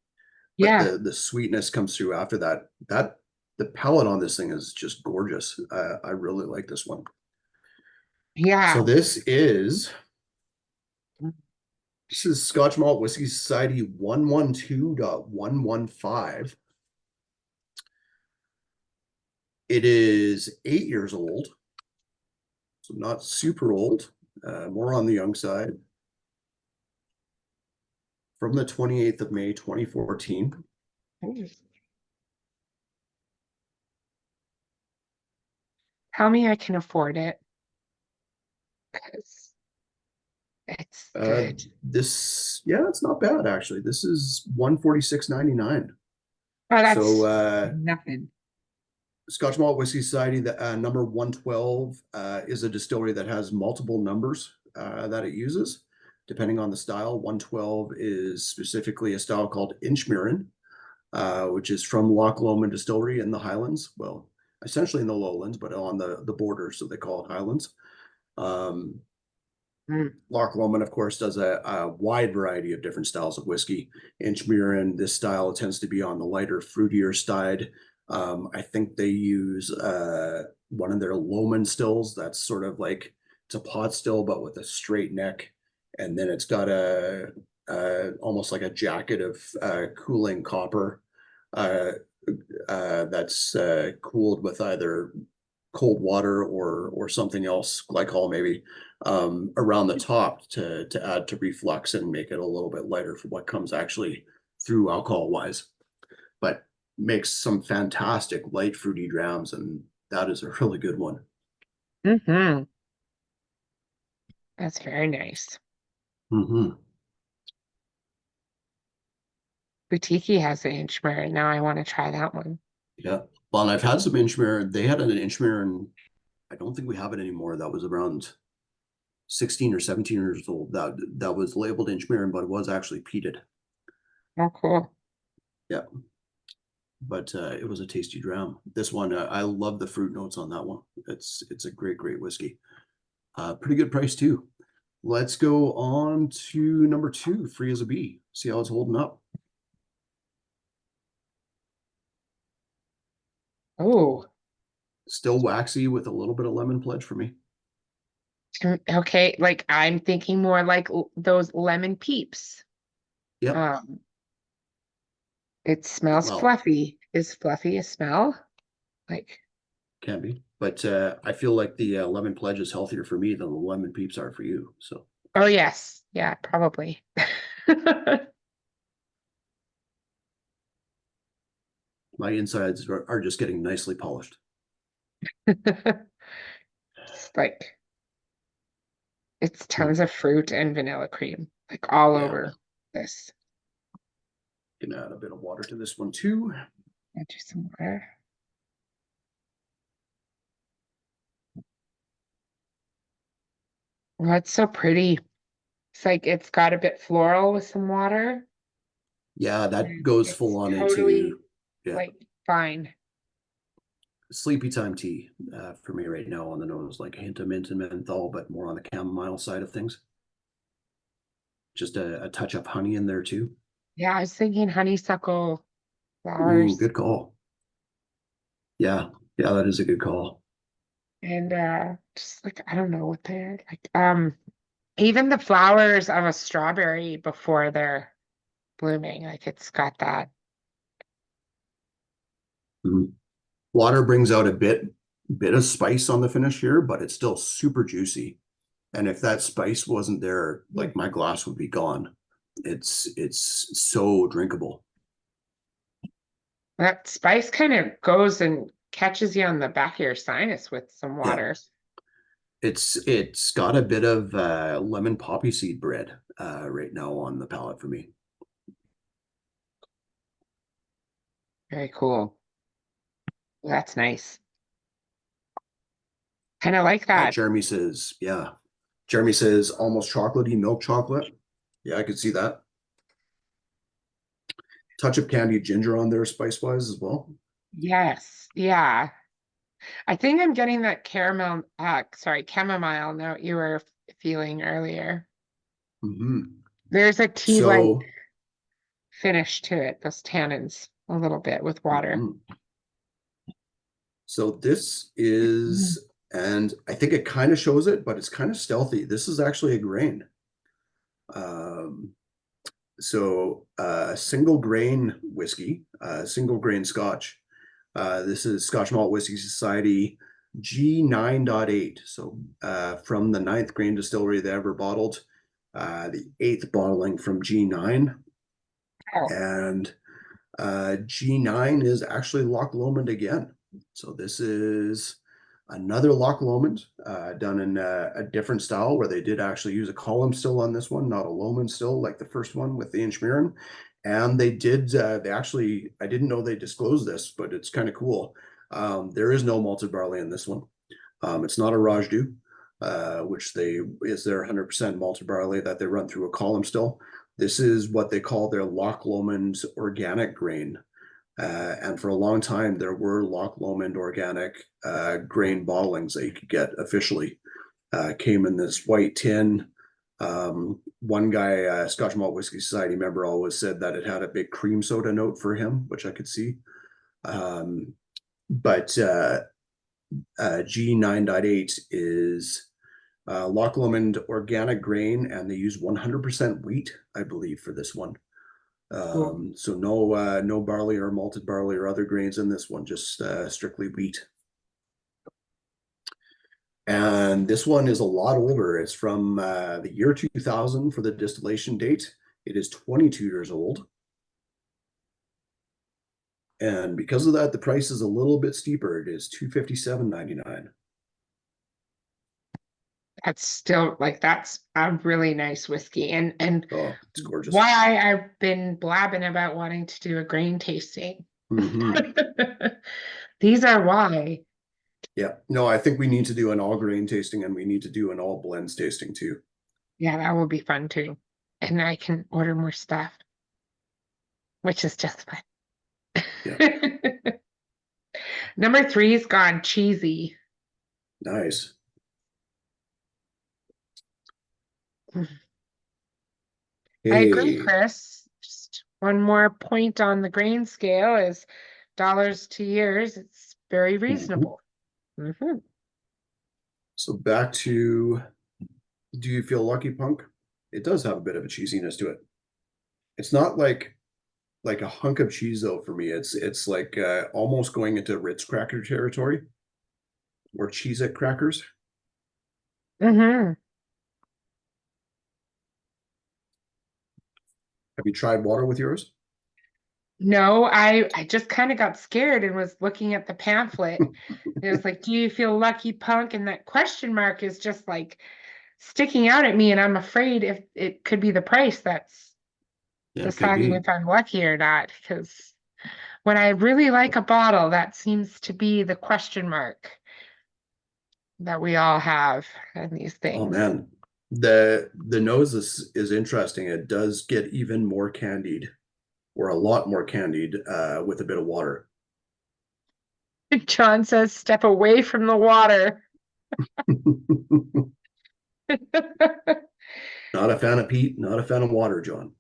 Yeah, the sweetness comes through after that. The palate on this thing is just gorgeous. I really like this one. So yeah. this is Scotch Malt Whiskey Society 112.115. It is 8 years old, so not super old, more on the young side. From the 28th of May, 2014. Tell me I can afford it because it's good. Yeah, it's not bad actually. This is 146.99. Oh, So that's nothing. Scotch Malt Whiskey Society, the number 112 is a distillery that has multiple numbers that it uses, depending on the style. 112 is specifically a style called Inchmirren, which is from Loch Lomond Distillery in the Highlands. Well, essentially in the lowlands, but on the border, so they call it Highlands. Um, Mm. Loch Lomond, of course, does a wide variety of different styles of whiskey. Inchmirren, this style tends to be on the lighter, fruitier side. I think they use one of their Lomond stills that's sort of like it's a pot still, but with a straight neck, and then it's got almost like a jacket of cooling copper uh, that's cooled with either cold water or something else, glycol maybe, around the top to add to reflux and make it a little bit lighter for what comes actually through alcohol wise. But makes some fantastic light fruity drams, and that is a really good one. Mm-hmm. That's very nice. Hmm. Boutique has an Inchmere. Now I want to try that one. Yeah. Well, and I've had some Inchmere. They had an Inchmere, and I don't think we have it anymore. That was around 16 or 17 years old. That was labeled Inchmere, but it was actually peated. Oh, cool. Yeah. But it was a tasty dram. This one, I love the fruit notes on that one. It's a great whiskey. Pretty good price too. Let's go on to number two, Free as a Bee. See how it's holding up. Oh, Still waxy with a little bit of lemon pledge for me. okay. Like I'm thinking more like those lemon peeps. Yep. Um, it smells Well, fluffy. Is fluffy a smell? Like, can be. But I feel like the lemon pledge is healthier for me than the lemon peeps are for you. So oh yes, yeah, probably. my insides are just getting nicely polished. It's like it's tons of fruit and vanilla cream, like all Yeah. over this. Gonna add a bit of water to this one too. I'll do some water. Oh, it's so pretty. It's like it's got a bit floral with some water. Yeah, that And goes full it's on totally into yeah. like fine. Sleepy time tea for me right now on the nose, like a hint of mint and menthol, but more on the chamomile side of things. Just a touch of honey in there too. Yeah, I was thinking honeysuckle Ooh, flowers good call. Yeah, yeah, that is a good call. and just like I don't know what they're like. Even the flowers of a strawberry before they're blooming, like it's got that. Mhm. Water brings out a bit of spice on the finish here, but it's still super juicy. And if that spice wasn't there, Mm. like my glass would be gone. It's so drinkable. That spice kind of goes and catches you on the back of your sinus with some Yeah. water. It's got a bit of lemon poppy seed bread right now on the palate for me. Very cool. That's nice. Kind of like that. Jeremy says, yeah. Jeremy says almost chocolatey milk chocolate. Yeah, I could see that. Touch of candied ginger on there, spice wise as well. Yes, yeah. I think I'm getting that caramel, sorry, chamomile note you were feeling earlier. Hmm. There's a tea-like So, finish to it, those tannins, a little bit with water. mhm. So this Mm. is, and I think it kind of shows it, but it's kind of stealthy. This is actually a grain. Um, single grain whiskey, single grain Scotch. This is Scotch Malt Whisky Society G9.8. So from the ninth grain distillery they ever bottled, the eighth bottling from G9. Oh, And G9 is actually Loch Lomond again. So this is another Loch Lomond done in a different style where they did actually use a column still on this one, not a Lomond still like the first one with the Inchmirren. And they did, they actually, I didn't know they disclosed this, but it's kind of cool. There is no malted barley in this one. It's not a Rajdu, which they is their 100% malted barley that they run through a column still. This is what they call their Loch Lomond organic grain. And for a long time, there were Loch Lomond organic grain bottlings that you could get officially. Came in this white tin. One guy, Scotch Malt Whisky Society member, always said that it had a big cream soda note for him, which I could see. But G9.8 is Loch Lomond organic grain, and they use 100% wheat, I believe, for this one. cool. So no barley or malted barley or other grains in this one, just strictly wheat. And this one is a lot older. It's from the year 2000 for the distillation date. It is 22 years old. And because of that, the price is a little bit steeper. It is $257.99. That's still like that's a really nice whiskey. And Oh, it's gorgeous. why I've been blabbing about wanting to do a grain tasting. Hmm. These are why. Yeah. No, I think we need to do an all grain tasting and we need to do an all blends tasting too. Yeah, that will be fun too. And I can order more stuff, which is just fun. Yeah. Number three's gone cheesy. Nice. I agree, Hey. Chris. Just one more point on the grain scale is dollars to years. It's very Mhm. reasonable. Mhm. So back to, do you feel lucky, Punk? It does have a bit of a cheesiness to it. It's not like a hunk of cheese though for me. It's like almost going into Ritz cracker territory or Cheez-It crackers. Mhm. Have you tried water with yours? No, I just kind of got scared and was looking at the pamphlet. It was like, "Do you feel lucky, punk?" And that question mark is just like sticking out at me, and I'm afraid if it could be the price that's Yeah, it could deciding be. if I'm lucky or not. Because when I really like a bottle, that seems to be the question mark that we all have in these Oh things. man. The nose is interesting. It does get even more candied or a lot more candied with a bit of water. John says, "Step away from the water." Not a fan of peat, not a fan of water, John.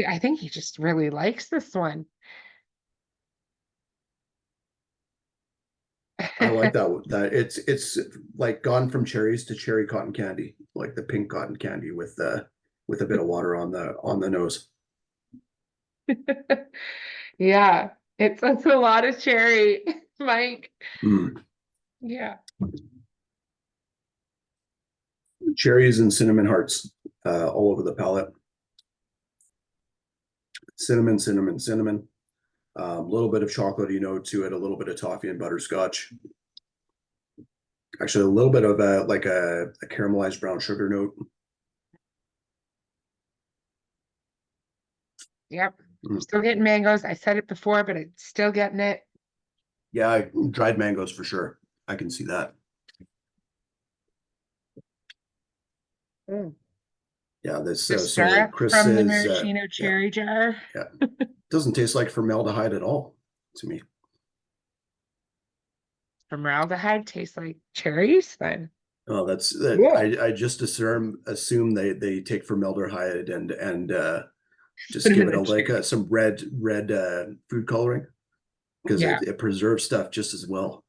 I think he just really likes this one. I like that. That it's like gone from cherries to cherry cotton candy, like the pink cotton candy with a bit of water on the nose. Yeah, it's a lot of cherry, Mike. Mm. Yeah. Cherries and cinnamon hearts all over the palate. Cinnamon, cinnamon, cinnamon. A little bit of chocolatey note to it, a little bit of toffee and butterscotch. Actually, a little bit of a caramelized brown sugar note. Yep. I'm Mm. still getting mangoes. I said it before, but I'm still getting it. Yeah, dried mangoes for sure. I can see that. Mm. Yeah, this The so syrup Chris from the says, maraschino yeah, cherry jar. yeah, doesn't taste like formaldehyde at all to me. Formaldehyde tastes like cherries then. Oh, that's that. Yeah. I just assume they take formaldehyde and Put just them give in it the a like cherry. some red food coloring because Yeah. it preserves stuff just as well.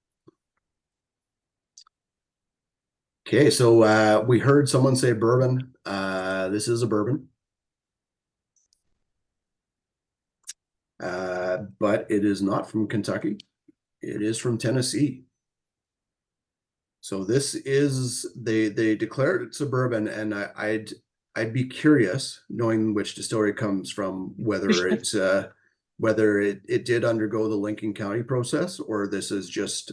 Okay, so we heard someone say bourbon. This is a bourbon, but it is not from Kentucky. It is from Tennessee. So this is they declared it's a bourbon, and I'd be curious, knowing which distillery it comes from, whether it did undergo the Lincoln County process, or this is just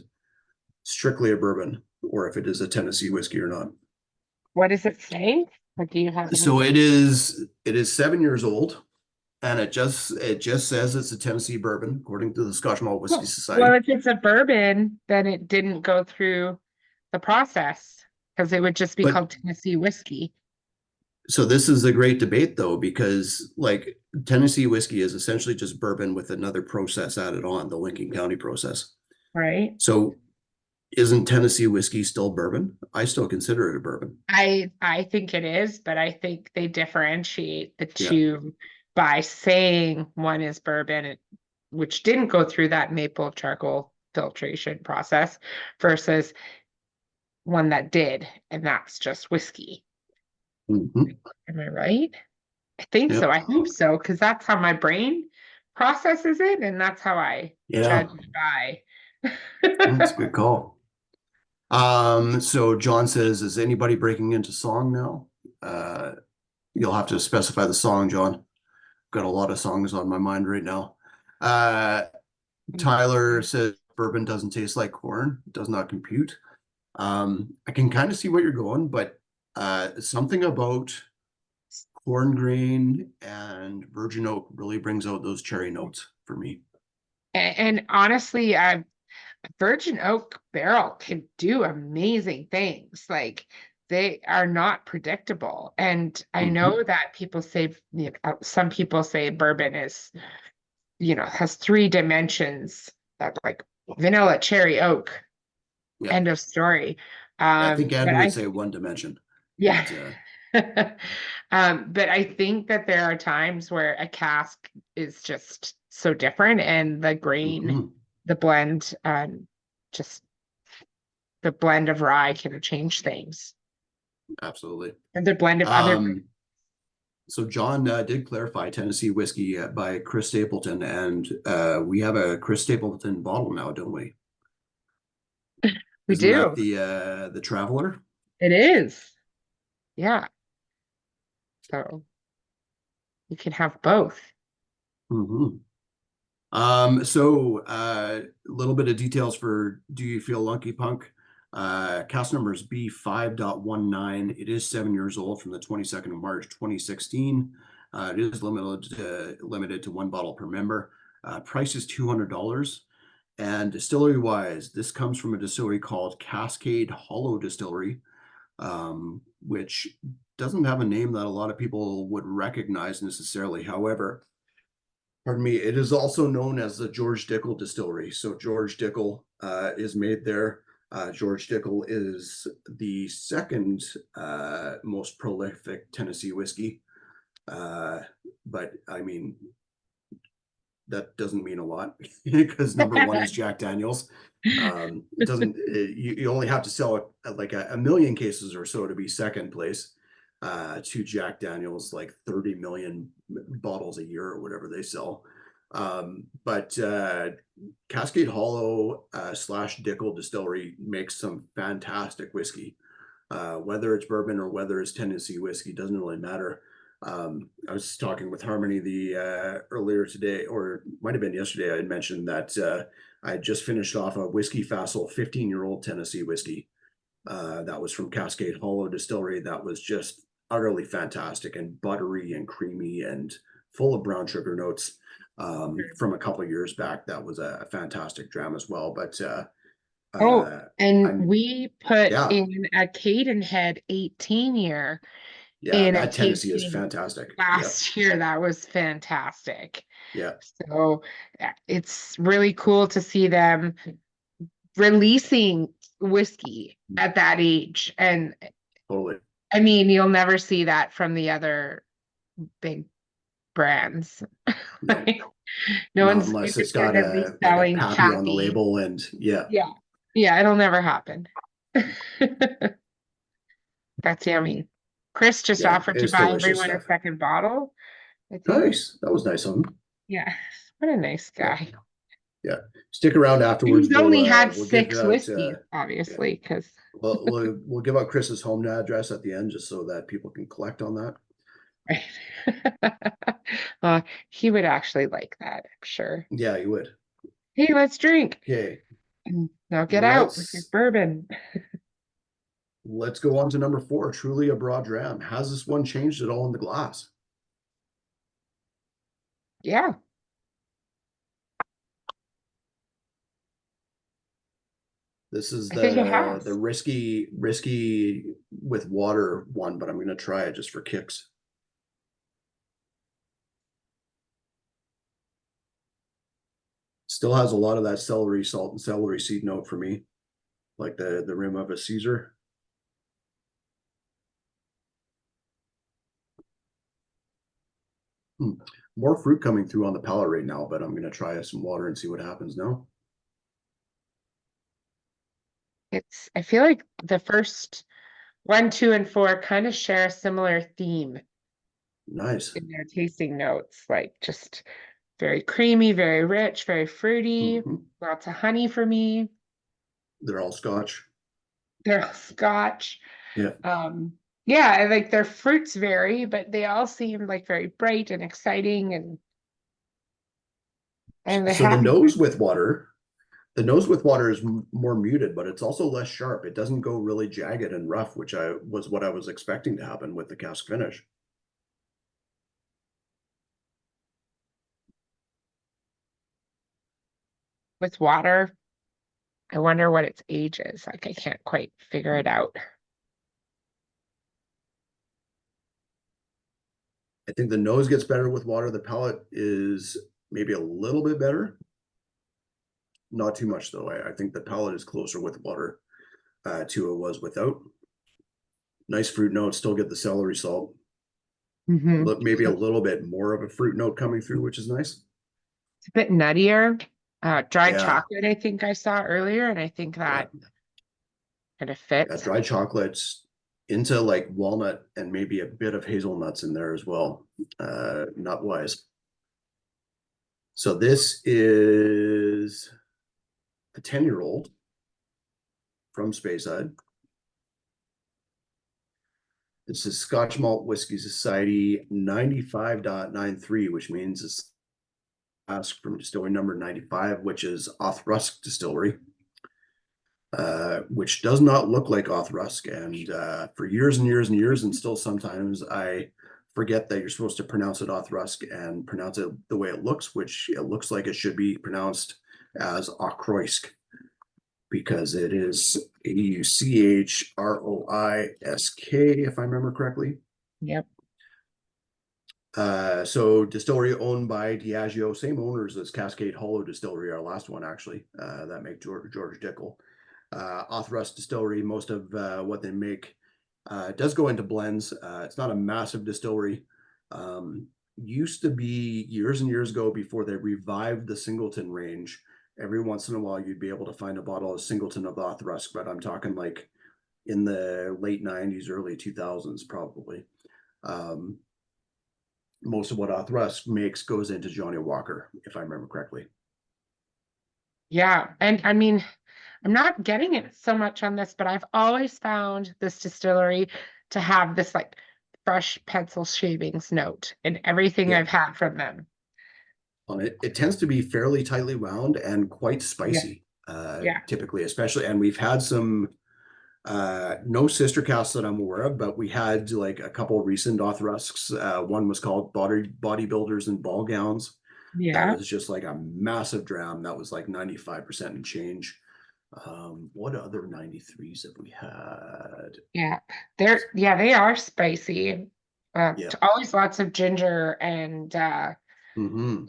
strictly a bourbon, or if it is a Tennessee whiskey or not. What does it say? Or do you have it in So front? it is 7 years old, and it just says it's a Tennessee bourbon, according to the Scotch Malt Whisky Oh, well, Society. if it's a bourbon, then it didn't go through the process because it would just be But called Tennessee whiskey, so this is a great debate though, because like Tennessee whiskey is essentially just bourbon with another process added on, the Lincoln County process. right? So isn't Tennessee whiskey still bourbon? I still consider it a bourbon. I think it is, but I think they differentiate the Yeah. two by saying one is bourbon, which didn't go through that maple charcoal filtration process, versus one that did, and that's just whiskey. Mhm. Am I right? I think Yeah. so. I hope so, because that's how my brain processes it, and that's how I Yeah. judge by. That's a good call. So John says, is anybody breaking into song now? Uh, you'll have to specify the song, John. Got a lot of songs on my mind right now. Uh, Tyler says bourbon doesn't taste like corn, does not compute. I can kind of see what you're going, but something about corn grain and virgin oak really brings out those cherry notes for me. And honestly, Virgin Oak barrel can do amazing things. Like they are not predictable. And I Mhm. know that people say, some people say bourbon is, has three dimensions that like vanilla, cherry, oak, Yeah. end of story. Yeah, I think But Andrew would say one dimension. yeah. And But I think that there are times where a cask is just so different and the grain, mhm, the blend, just the blend of rye can change things. absolutely. And the blend of other. Um, so John did clarify Tennessee whiskey by Chris Stapleton, and we have a Chris Stapleton bottle now, don't we? We Isn't that do. the Traveler? It is. Yeah. So you can have both. Hmm. So a little bit of details for Do You Feel Lucky Punk? Cast number is B5.19. It is 7 years old from the 22nd of March 2016. It is limited to one bottle per member. Price is $200. And distillery wise, this comes from a distillery called Cascade Hollow Distillery, which doesn't have a name that a lot of people would recognize necessarily. However, pardon me, it is also known as the George Dickel Distillery. So George Dickel is made there. George Dickel is the second most prolific Tennessee whiskey. But I mean, that doesn't mean a lot because number one is Jack Daniels. It doesn't, you only have to sell like a million cases or so to be second place to Jack Daniels, like 30 million bottles a year or whatever they sell. But Cascade Hollow slash Dickel Distillery makes some fantastic whiskey. Whether it's bourbon or whether it's Tennessee whiskey, doesn't really matter. I was talking with Harmony the earlier today, or might have been yesterday. I had mentioned that I had just finished off a Whiskey Fossil 15-year-old Tennessee whiskey. That was from Cascade Hollow Distillery. That was just utterly fantastic and buttery and creamy and full of brown sugar notes from a couple of years back. That was a fantastic dram as well. But Oh, and I'm we put yeah, in a Cadenhead 18-year yeah, in a that Tennessee is tasting fantastic. Yeah, last year. That was fantastic. yeah, So it's really cool to see them releasing whiskey at that age. And totally. I mean, you'll never see that from the other big brands. No, Like, no not one's unless it's got independently a like a selling pappy on the Pappy. label, and yeah, Yeah. Yeah, it'll never happen. That's yummy. Chris just yeah, offered to it's buy delicious everyone a stuff. second bottle, I think. Nice, that was nice of him. Yeah. What a nice Yeah, guy. yeah. Stick around And afterwards. he's only had We'll give six out whiskeys, yeah, obviously, because we'll give out Chris's home address at the end just so that people can collect on that. he would actually like that, I'm sure. Yeah, you would. Hey, let's drink. Okay, Now get out with your let's bourbon. let's go on to number 4. Truly a broad dram. Has this one changed at all in the glass? Yeah, This is I think it the has. risky with water one, but I'm gonna try it just for kicks. Still has a lot of that celery salt and celery seed note for me, like the rim of a Caesar. Hmm. More fruit coming through on the palate right now, but I'm gonna try some water and see what happens now. I feel like the first 1, 2, and 4 kind of share a similar theme Nice. in their tasting notes, like just very creamy, very rich, very fruity, Mhm. lots of honey for me. They're all Scotch. They're all Scotch. Yeah. Yeah, and, like their fruits vary, but they all seem like very bright and exciting, and the So the happy nose with water, the nose with water is more muted, but it's also less sharp. It doesn't go really jagged and rough, which I was what I was expecting to happen with the cask finish. with water. I wonder what its age is. Like I can't quite figure it out. I think the nose gets better with water. The palate is maybe a little bit better. Not too much though. I think the palate is closer with water to it was without. Nice fruit notes, still get the celery salt. Mm-hmm. Maybe a little bit more of a fruit note coming through, which is nice. It's a bit nuttier. Dried Yeah, chocolate, I think I saw earlier, and I think yeah, that kind of yeah. fits. Dried chocolates into like walnut and maybe a bit of hazelnuts in there as well. Nut wise. So this is a 10-year-old from Speyside. This is Scotch Malt Whisky Society 95.93, which means it's asked from distillery number 95, which is Othrusk Distillery, which does not look like Othrusk. And for years and years and years, and still sometimes I forget that you're supposed to pronounce it Othrusk and pronounce it the way it looks, which it looks like it should be pronounced as Ochroisk, because it is Auchroisk, if I remember correctly. Yep. So distillery owned by Diageo, same owners as Cascade Hollow Distillery, our last one actually, that make George Dickel. Othrusk Distillery, most of what they make does go into blends. It's not a massive distillery. Used to be years and years ago before they revived the Singleton range. Every once in a while, you'd be able to find a bottle of Singleton of Othrusk, but I'm talking like in the late 90s, early 2000s, probably. Most of what Othrusk makes goes into Johnny Walker, if I remember correctly. Yeah. And I mean, I'm not getting it so much on this, but I've always found this distillery to have this like fresh pencil shavings note in everything Yeah, I've had from them. on it. It tends to be fairly tightly wound and quite Yeah. spicy, Yeah. typically, especially. And we've had some, no sister casts that I'm aware of, but we had like a couple recent Othrusks. One was called Bodybuilders in Ball Gowns. That Yeah. was just like a massive dram. That was like 95% and change. What other 93s have we had? Yeah, they are spicy. Yeah. Always lots of ginger Hmm.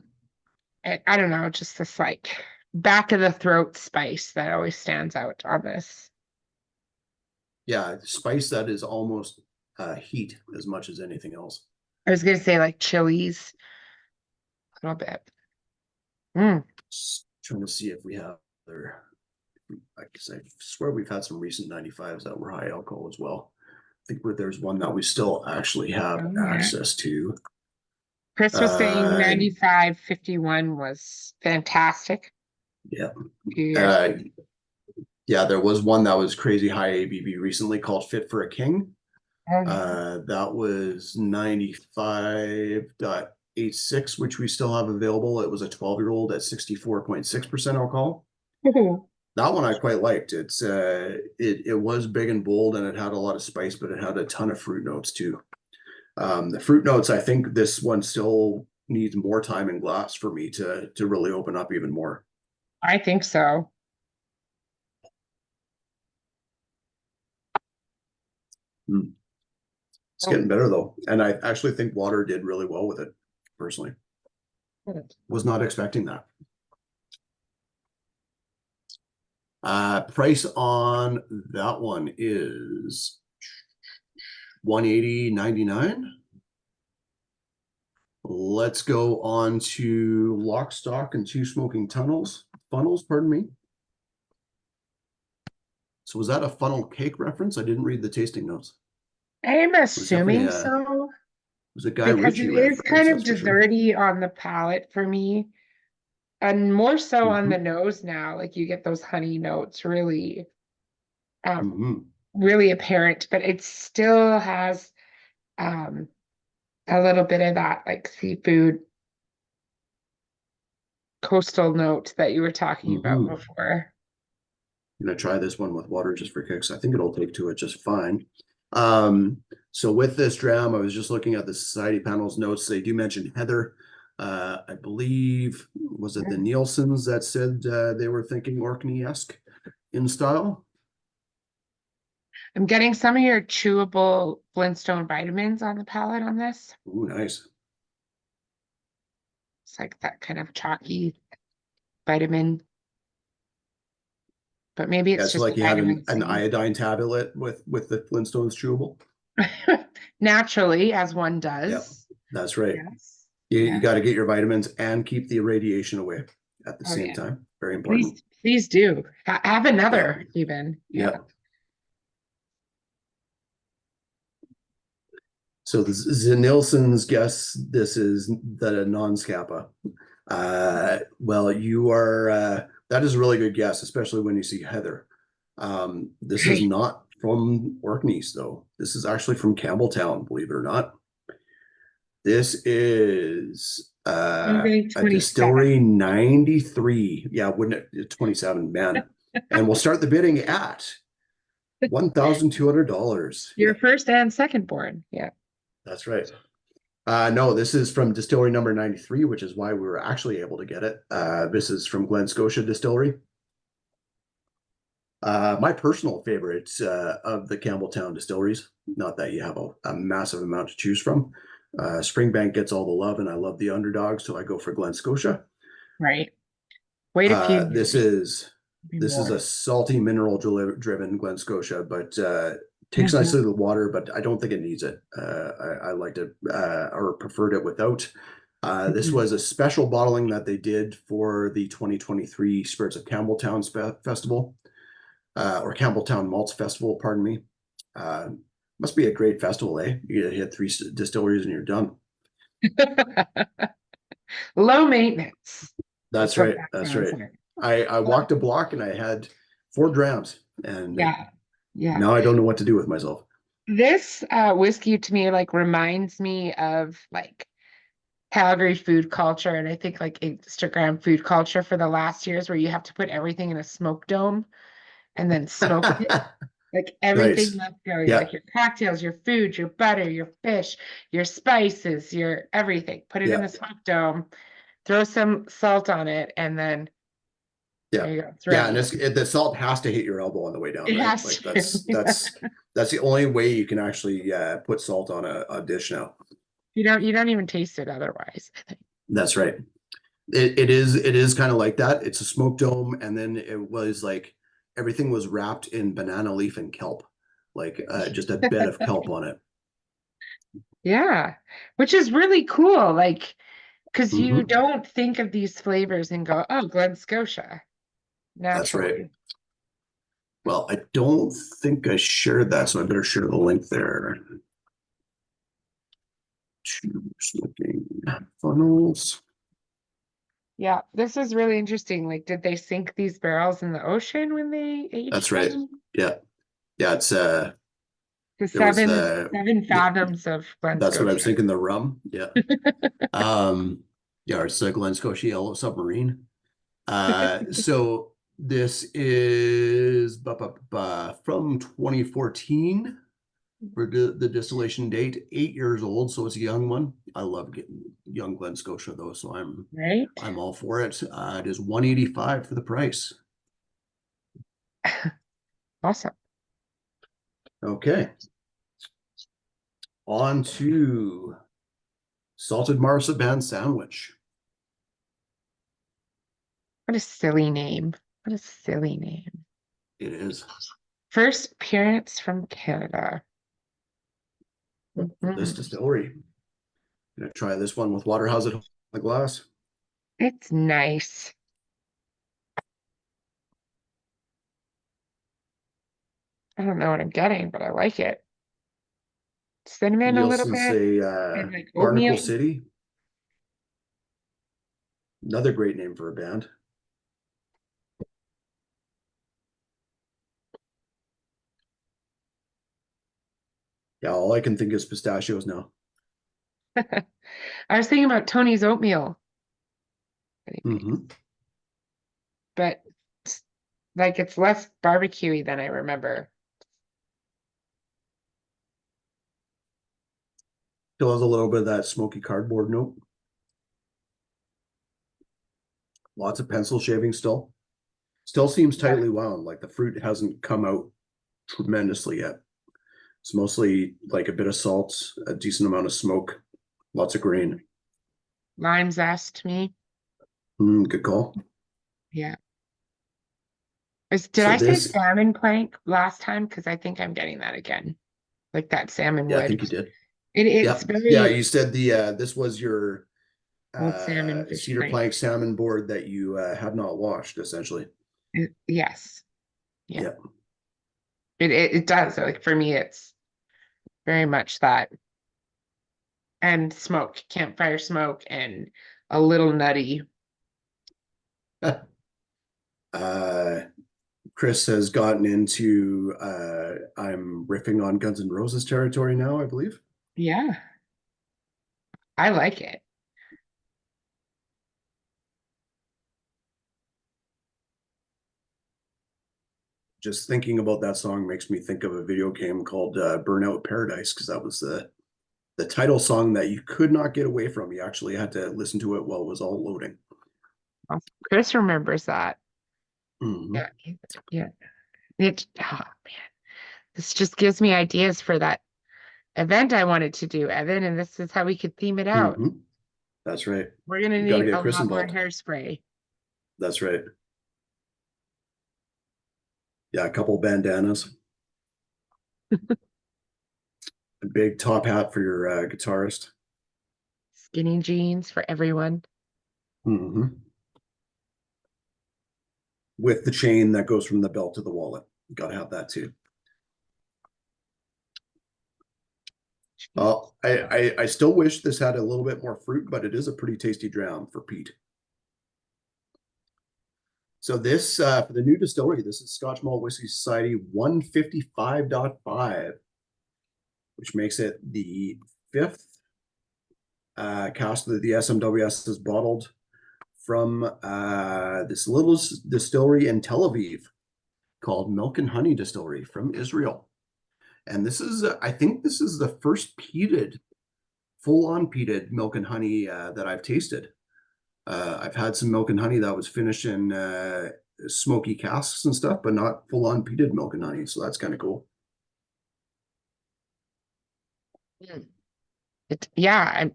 and I don't know, just this like back of the throat spice that always stands out on this. Yeah, spice that is almost heat as much as anything else. I was gonna say like chilies a little bit. Mm. Just trying to see if we have other. I guess I swear we've had some recent 95s that were high alcohol as well. I think there's one that we still actually have Oh, yeah. access to. Chris was saying Uh, 95-51 was fantastic yeah. a few years. Uh, yeah, there was one that was crazy high ABV recently called Fit for a King. Oh, That was 95.86, which we still have available. It was a 12-year-old at 64.6% alcohol. yeah. That one I quite liked. It was big and bold and it had a lot of spice, but it had a ton of fruit notes too. The fruit notes, I think this one still needs more time in glass for me to really open up even more. I think so. Mm. It's Oh, getting better though. And I actually think water did really well with it, personally. good. Was not expecting that. Price on that one is 180.99. Let's go on to Lock, Stock, and Two Smoking Funnels, pardon me. So was that a funnel cake reference? I didn't read the tasting notes. I'm It was definitely assuming a so it was a Guy because Ritchie it is reference, kind of that's for sure. desserty on the palate for me, and more so on the Hmm. nose now. Like you get those honey notes um, Hmm. really apparent, but it still has um a little bit of that like seafood coastal note that you were talking about Hmm. before. I'm gonna try this one with water just for kicks. I think it'll take to it just fine. Um, so with this dram, I was just looking at the society panel's notes. They do mention heather. I believe, was it the Mm. Nielsen's that said they were thinking Orkney-esque in style? I'm getting some of your chewable Flintstone vitamins on the palate on this. Ooh, nice. It's like that kind of chalky vitamin, but maybe Yeah, it's so just like the you had vitamin an C. iodine tablet with the Flintstones chewable. Naturally, as one Yep, does. that's right. Yes. You Yeah. got to get your vitamins and keep the radiation away at the Oh, same yeah. time. Very important. Please do. Have Yeah, another even. Yeah. yeah. So the Nielsen's guess this is the non-Scapa. Well, you are that is a really good guess, especially when you see Heather. This is Great. not from Orkneys though. This is actually from Campbelltown, believe it or not. This is I'm getting a 27. distillery 93. Yeah, wouldn't it 27, man. And we'll start the bidding at $1,200. Your first and second born. Yeah. That's right. No, this is from distillery number 93, which is why we were actually able to get it. This is from Glen Scotia Distillery. My personal favorite of the Campbelltown distilleries, not that you have a massive amount to choose from. Springbank gets all the love, and I love the underdog, so I go for Glen Scotia. Right. Wait a few This years. is Maybe this is a more. salty mineral driven Glen Scotia, but takes Mhm. nicely with water, but I don't think it needs it. I liked it or preferred it without. This Mhm. was a special bottling that they did for the 2023 Spirits of Campbelltown Festival, or Campbelltown Malts Festival, pardon me. Uh, must be a great festival, eh? You hit three distilleries and you're done. Low maintenance. That's That's what right. that That's sounds right. like. I walked a block and I had 4 drams, and Yeah. Yeah. now I don't know what to do with myself. This whiskey to me like reminds me of like Calgary food culture and I think like Instagram food culture for the last years where you have to put everything in a smoke dome and then smoke it. Like everything Nice. must go, Yeah. like your cocktails, your food, your butter, your fish, your spices, your everything. Put it in Yeah. the smoke dome, throw some salt on it, and then Yeah. There you go. It's Yeah, and ready. the salt has to hit your elbow on the way down, It right? has Like to. that's the only way you can actually put salt on a dish now. You don't even taste it otherwise, I think. That's right. It is kind of like that. It's a smoke dome, and then it was like everything was wrapped in banana leaf and kelp, like just a bed of kelp on it. Yeah, which is really cool. Like, because you Hmm. don't think of these flavors and go, oh, Glen Scotia, That's right. naturally. Well, I don't think I shared that, so I better share the link there. To smoking funnels. Yeah, this is really interesting. Like, did they sink these barrels in the ocean when they That's aged right. them? Yeah. Yeah, it's The there was seven the fathoms of Glen that's what I was Scotia. thinking, the rum. Yeah. Um, yeah, it's the Glen Scotia Yellow Submarine. So this is from 2014 for the distillation date, 8 years old, so it's a young one. I love getting young Glen Scotia though, so Right? I'm all for it. It is 185 for the price. Awesome. Okay, on to salted marzipan sandwich. What a silly name. What a silly name. It is First appearance from Canada. for this Mhm. distillery. Gonna try this one with water. How's it on the glass? It's nice. I don't know what I'm getting, but I like it. Cinnamon a little Nielsen bit say and like Barnacle oatmeal. City. Another great name for a band. Yeah, all I can think is pistachios now. I was thinking about Tony's oatmeal, Hmm. but like it's less barbecuey than I remember. Still has a little bit of that smoky cardboard note. Lots of pencil shaving still. Still seems Yeah. tightly wound, like the fruit hasn't come out tremendously yet. It's mostly like a bit of salt, a decent amount of smoke, lots of grain. Lime zest to me. Good call. Yeah. Did So I say this, salmon plank last time? Because I think I'm getting that again. Like that salmon yeah, I wood. think you did. It's Yep. Yeah, very you said this was your old salmon fish cedar plank. plank salmon board that you had not washed, essentially. Yes. Yeah. Yeah. It does. Like for me, it's very much that. And smoke, campfire smoke, and a little nutty. uh, Chris has gotten into I'm riffing on Guns N' Roses territory now, I believe. Yeah, I like it. Just thinking about that song makes me think of a video game called Burnout Paradise, because that was the title song that you could not get away from. You actually had to listen to it while it was all loading. Chris remembers that. Hmm. Yeah, yeah. Oh man, this just gives me ideas for that event I wanted to do, Evan, and this is how we could theme it out. Hmm. That's right. We're gonna You got to need get a Chris lot more involved. hairspray. That's right. Yeah, a couple bandanas, a big top hat for your guitarist. Skinny jeans for everyone. Hmm. With the chain that goes from the belt to the wallet. You got to have that too. I still wish this had a little bit more fruit, but it is a pretty tasty dram for peat. So this for the new distillery, this is Scotch Malt Whisky Society 155.5, which makes it the fifth cask that the SMWS has bottled from this little distillery in Tel Aviv called Milk and Honey Distillery from Israel. And this is, I think this is the first peated, full-on peated milk and honey that I've tasted. I've had some milk and honey that was finished in smoky casks and stuff, but not full on peated milk and honey. So that's kind of cool. Yeah,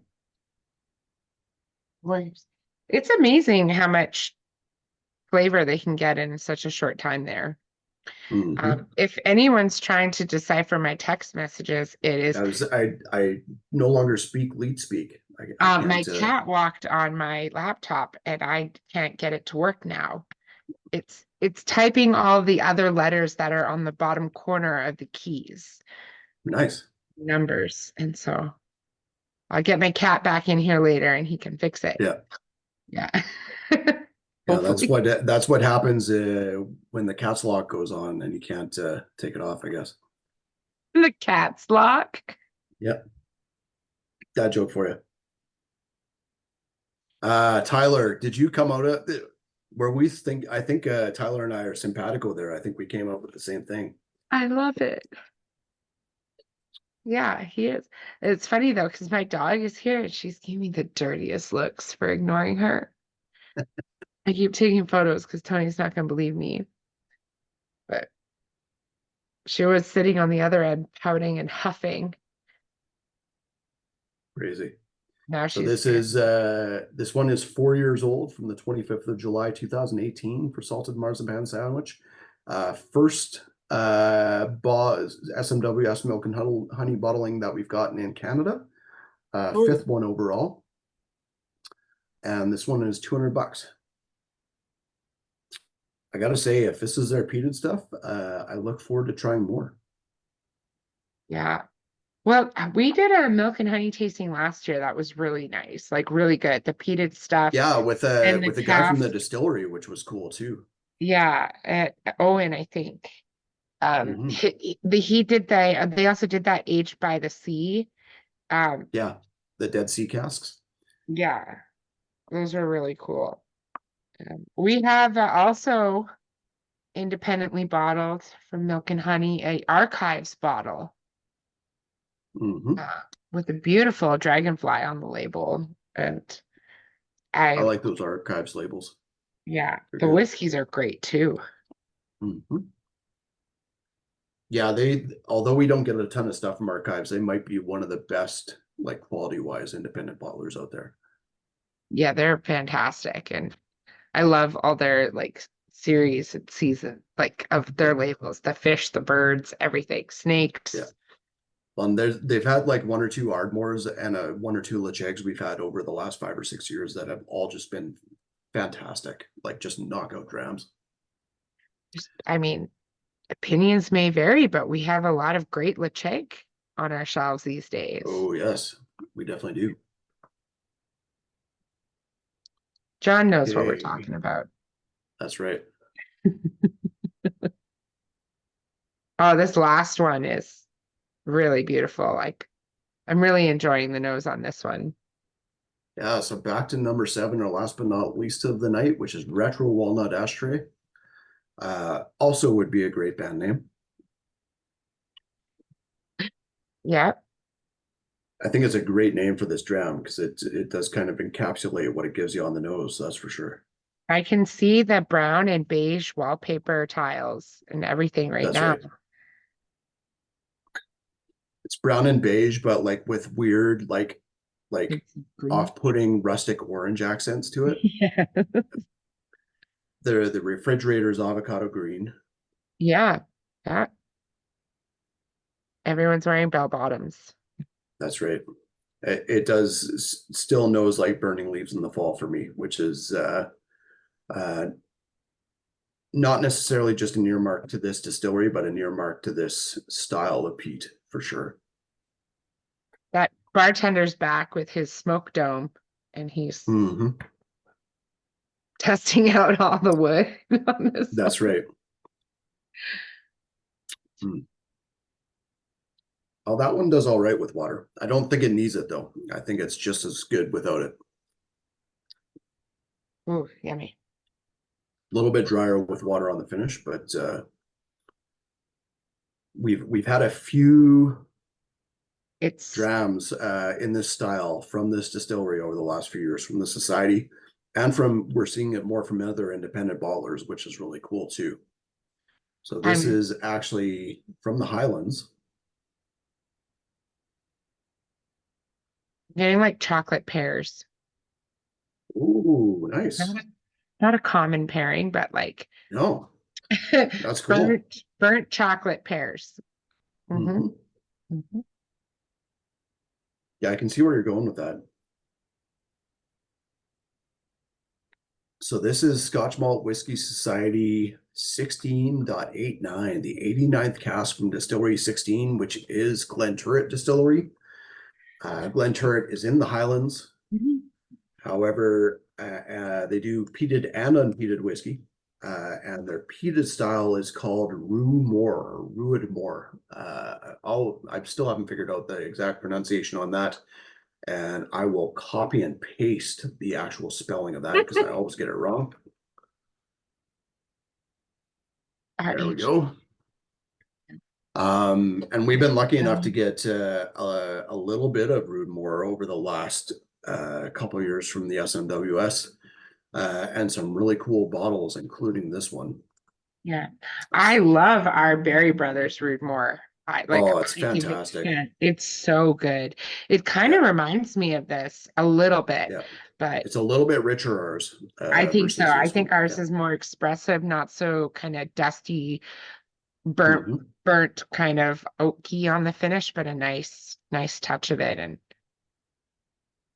it's amazing how much flavor they can get in such a short time there. If anyone's trying to decipher my text messages, it is I no longer speak leet speak. I can't. my cat walked on my laptop and I can't get it to work now. It's typing all the other letters that are on the bottom corner of the keys. Nice. Numbers. And so I'll get my cat back in here later and he can fix it. Yeah. Yeah. Yeah, that's what happens when the cat's lock goes on and you can't take it off, I guess. The cat's lock. Yep. That joke for you. Tyler, did you come out of where we think? I think Tyler and I are simpatico there. I think we came up with the same thing. I love it. Yeah, he is. It's funny though, because my dog is here and she's giving me the dirtiest looks for ignoring her. I keep taking photos because Tony's not going to believe me. But she was sitting on the other end, pouting and huffing. Crazy. Now So she's this one is 4 years old from the 25th of July 2018 for salted marzipan sandwich. First SMWS milk and honey bottling that we've gotten in Canada. Fifth one overall. And this one is $200. I gotta say, if this is their peated stuff, I look forward to trying more. Yeah. Well, we did a milk and honey tasting last year. That was really nice, like really good. The peated stuff. Yeah, with a guy from the taft. distillery, which was cool too. Yeah, at Owen, I think. He did they also did that aged by the sea. Yeah, the Dead Sea casks. Yeah, those are really cool. We have also independently bottled from Milk and Honey a archives bottle with a beautiful dragonfly on the label, and I like those archives labels. Yeah, the whiskeys are great too. Yeah, although we don't get a ton of stuff from archives, they might be one of the best, like quality wise, independent bottlers out there. Yeah, they're fantastic, and I love all their like series and season like of their labels, the fish, the birds, everything, snakes. Yeah. Well, they've had like one or two Ardmores and one or two Lechegs we've had over the last 5 or 6 years that have all just been fantastic, like just knockout drams. I mean, opinions may vary, but we have a lot of great Lecheg on our shelves these days. Oh yes, we definitely do. John knows what we're talking about. That's right. Oh, this last one is really beautiful. Like, I'm really enjoying the nose on this one. Yeah, so back to number 7, or last but not least of the night, which is Retro Walnut Ashtray. Also would be a great band name. Yeah. I think it's a great name for this dram because it does kind of encapsulate what it gives you on the nose, that's for sure. I can see the brown and beige wallpaper tiles and everything right now. Right. It's brown and beige, but like with weird, like off-putting rustic orange accents to it. Yeah. The refrigerator's avocado green. Yeah. Yeah. Everyone's wearing bell bottoms. That's right. It does still nose like burning leaves in the fall for me, which is not necessarily just an earmark to this distillery, but an earmark to this style of peat for sure. That bartender's back with his smoke dome and he's testing out all the wood on this. That's right. Oh, that one does all right with water. I don't think it needs it though. I think it's just as good without it. Ooh, yummy. A little bit drier with water on the finish, but we've had a few drams in this style from this distillery over the last few years from the society. we're seeing it more from other independent bottlers, which is really cool too. So this I'm is actually from the Highlands. getting like chocolate pears. Ooh, nice. Not a, not a common pairing, but like No, that's cool. burnt chocolate pears. Hmm. Hmm. Yeah, I can see where you're going with that. So this is Scotch Malt Whiskey Society 16.89, the 89th cask from Distillery 16, which is Glenturret Distillery. Glenturret is in the Highlands. However, they do peated and unpeated whiskey, and their peated style is called Rue More or Ruid More. I still haven't figured out the exact pronunciation on that, and I will copy and paste the actual spelling of that because I always get it wrong. There we RH. go. And we've been lucky enough to get a little bit of Rudemore over the last couple of years from the SMWS, and some really cool bottles, including this one. Yeah. I love our Berry Brothers Rootmore. Oh, it's I think fantastic. it's so good. It kind Yeah, of reminds me of this a little bit, yeah. but It's a little bit richer ours I think so. versus I this think one. ours Yeah. is more expressive, not so kind of dusty, burnt, Mhm. burnt kind of oaky on the finish, but a nice touch of it and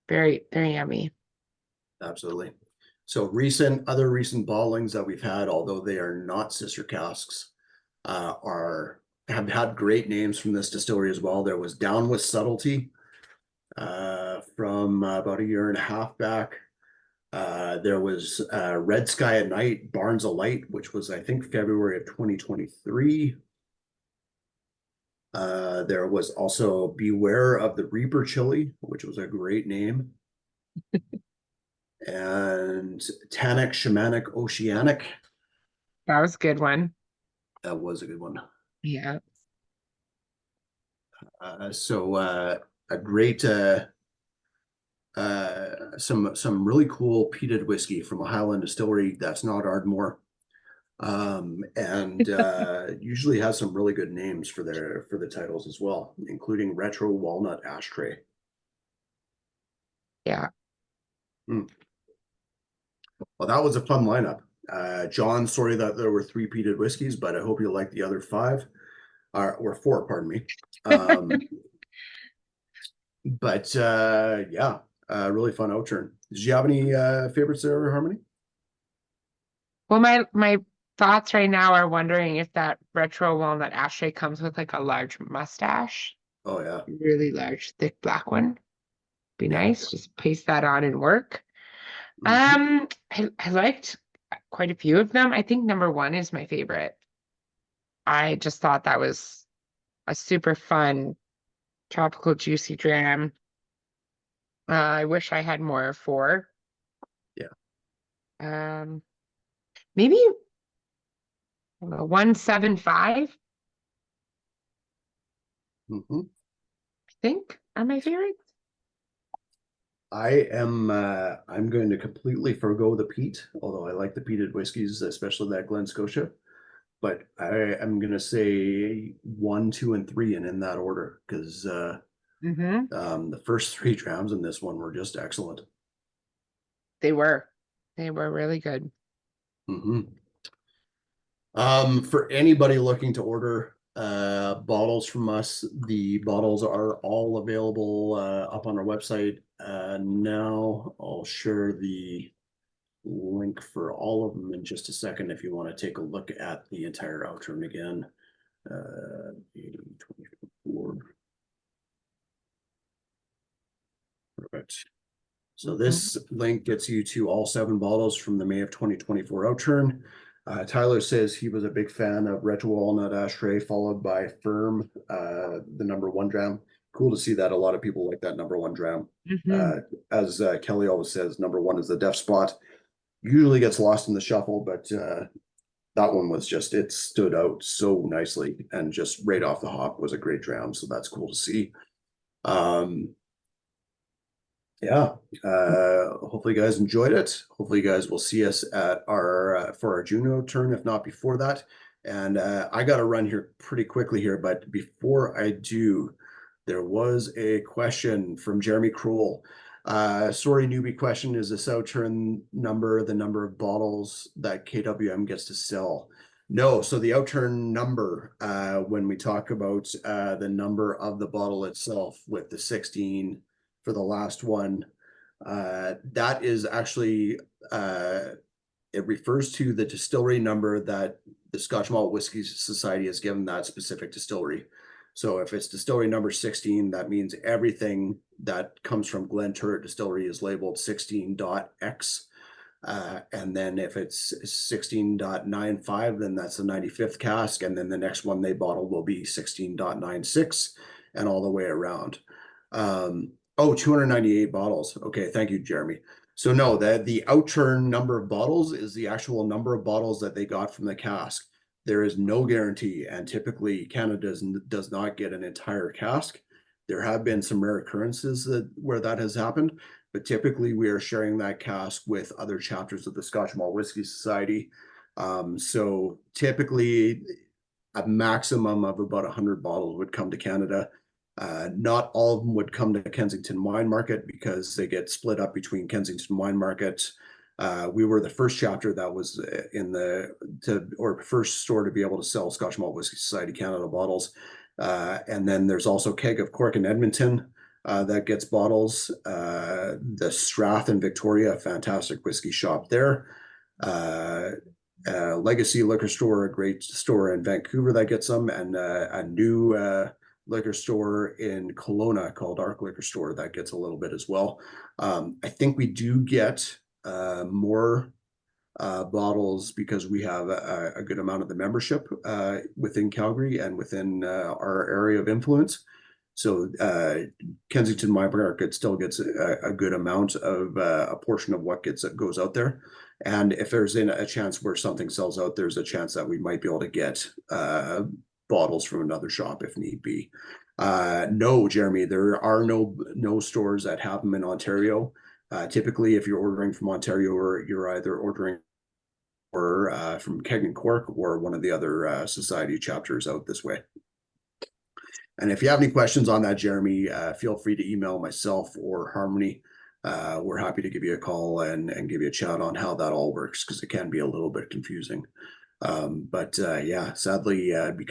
very, very yummy. Absolutely. So other recent bottlings that we've had, although they are not sister casks, are have had great names from this distillery as well. There was Down with Subtlety from about a year and a half back. There was Red Sky at Night, Barnes of Light, which was I think February of 2023. There was also Beware of the Reaper Chili, which was a great name. And Tannic Shamanic Oceanic. That was a good one. That was a good one. Yeah. A great some really cool peated whiskey from a Highland distillery that's not Ardmore. And usually has some really good names for the titles as well, including Retro Walnut Ashtray. Yeah. Hmm. Well, that was a fun lineup. John, sorry that there were 3 peated whiskeys, but I hope you like the other 5 or 4, pardon me. But yeah, really fun Outturn. Did you have any favorites there, Harmony? Well, my thoughts right now are wondering if that retro walnut ashtray comes with like a large mustache, Oh yeah, really large, thick black one. Be yeah. nice. Just paste that on and work. Hmm. I liked quite a few of them. I think number one is my favorite. I just thought that was a super fun tropical juicy dram. I wish I had more of 4. Yeah. Um, maybe I don't know, 175, Hmm. I think are my favorites. I'm going to completely forgo the peat, although I like the peated whiskeys, especially that Glen Scotia. But I am gonna say 1, 2, and 3, and in that order, because Mm-hmm. the first 3 drams in this one were just excellent. They were. They were really good. Hmm. For anybody looking to order bottles from us, the bottles are all available up on our website. Now I'll share the link for all of them in just a second if you want to take a look at the entire Outturn again. 24. Perfect. So Mhm. this link gets you to all 7 bottles from the May of 2024 Outturn. Tyler says he was a big fan of Retro Walnut Ashtray, followed by Firm, the number 1 dram. Cool to see that a lot of people like that number 1 dram. Mhm. Uh, as Kelly always says, number 1 is the deaf spot. Usually gets lost in the shuffle, but that one was just, it stood out so nicely and just right off the hop was a great dram. So that's cool to see. Um, Yeah, hopefully you guys enjoyed it. Hopefully you guys will see us at our for our Juno turn, if not before that. And I got to run here pretty quickly here, but before I do, there was a question from Jeremy Kroll. Sorry, newbie question: is this Outturn number the number of bottles that KWM gets to sell? No, so the Outturn number, when we talk about the number of the bottle itself with the 16 for the last one, that is actually it refers to the distillery number that the Scotch Malt Whisky Society has given that specific distillery. So if it's distillery number 16, that means everything that comes from Glen Turret Distillery is labeled 16.x. And then if it's 16.95, then that's the 95th cask. And then the next one they bottle will be 16.96 and all the way around. Oh, 298 bottles. Okay, thank you, Jeremy. So no, the Outturn number of bottles is the actual number of bottles that they got from the cask. There is no guarantee, and typically Canada does not get an entire cask. There have been some rare occurrences where that has happened, but typically we are sharing that cask with other chapters of the Scotch Malt Whisky Society. So typically a maximum of about 100 bottles would come to Canada. Not all of them would come to Kensington Wine Market because they get split up between Kensington Wine Market. We were the first chapter that was first store to be able to sell Scotch Malt Whisky Society Canada bottles. And then there's also Keg of Cork in Edmonton that gets bottles. The Strath in Victoria, a fantastic whiskey shop there. Legacy Liquor Store, a great store in Vancouver that gets them, and a new liquor store in Kelowna called Arc Liquor Store that gets a little bit as well. I think we do get more bottles because we have a good amount of the membership within Calgary and within our area of influence. So Kensington Wine Market still gets a good amount of a portion of what goes out there. And if there's a chance where something sells out, there's a chance that we might be able to get bottles from another shop if need be. No, Jeremy, there are no stores that have them in Ontario. Typically, if you're ordering from Ontario, or you're either ordering from Keg and Cork or one of the other society chapters out this way. And if you have any questions on that, Jeremy, feel free to email myself or Harmony. We're happy to give you a call and give you a chat on how that all works, because it can be a little bit confusing. But yeah, sadly, because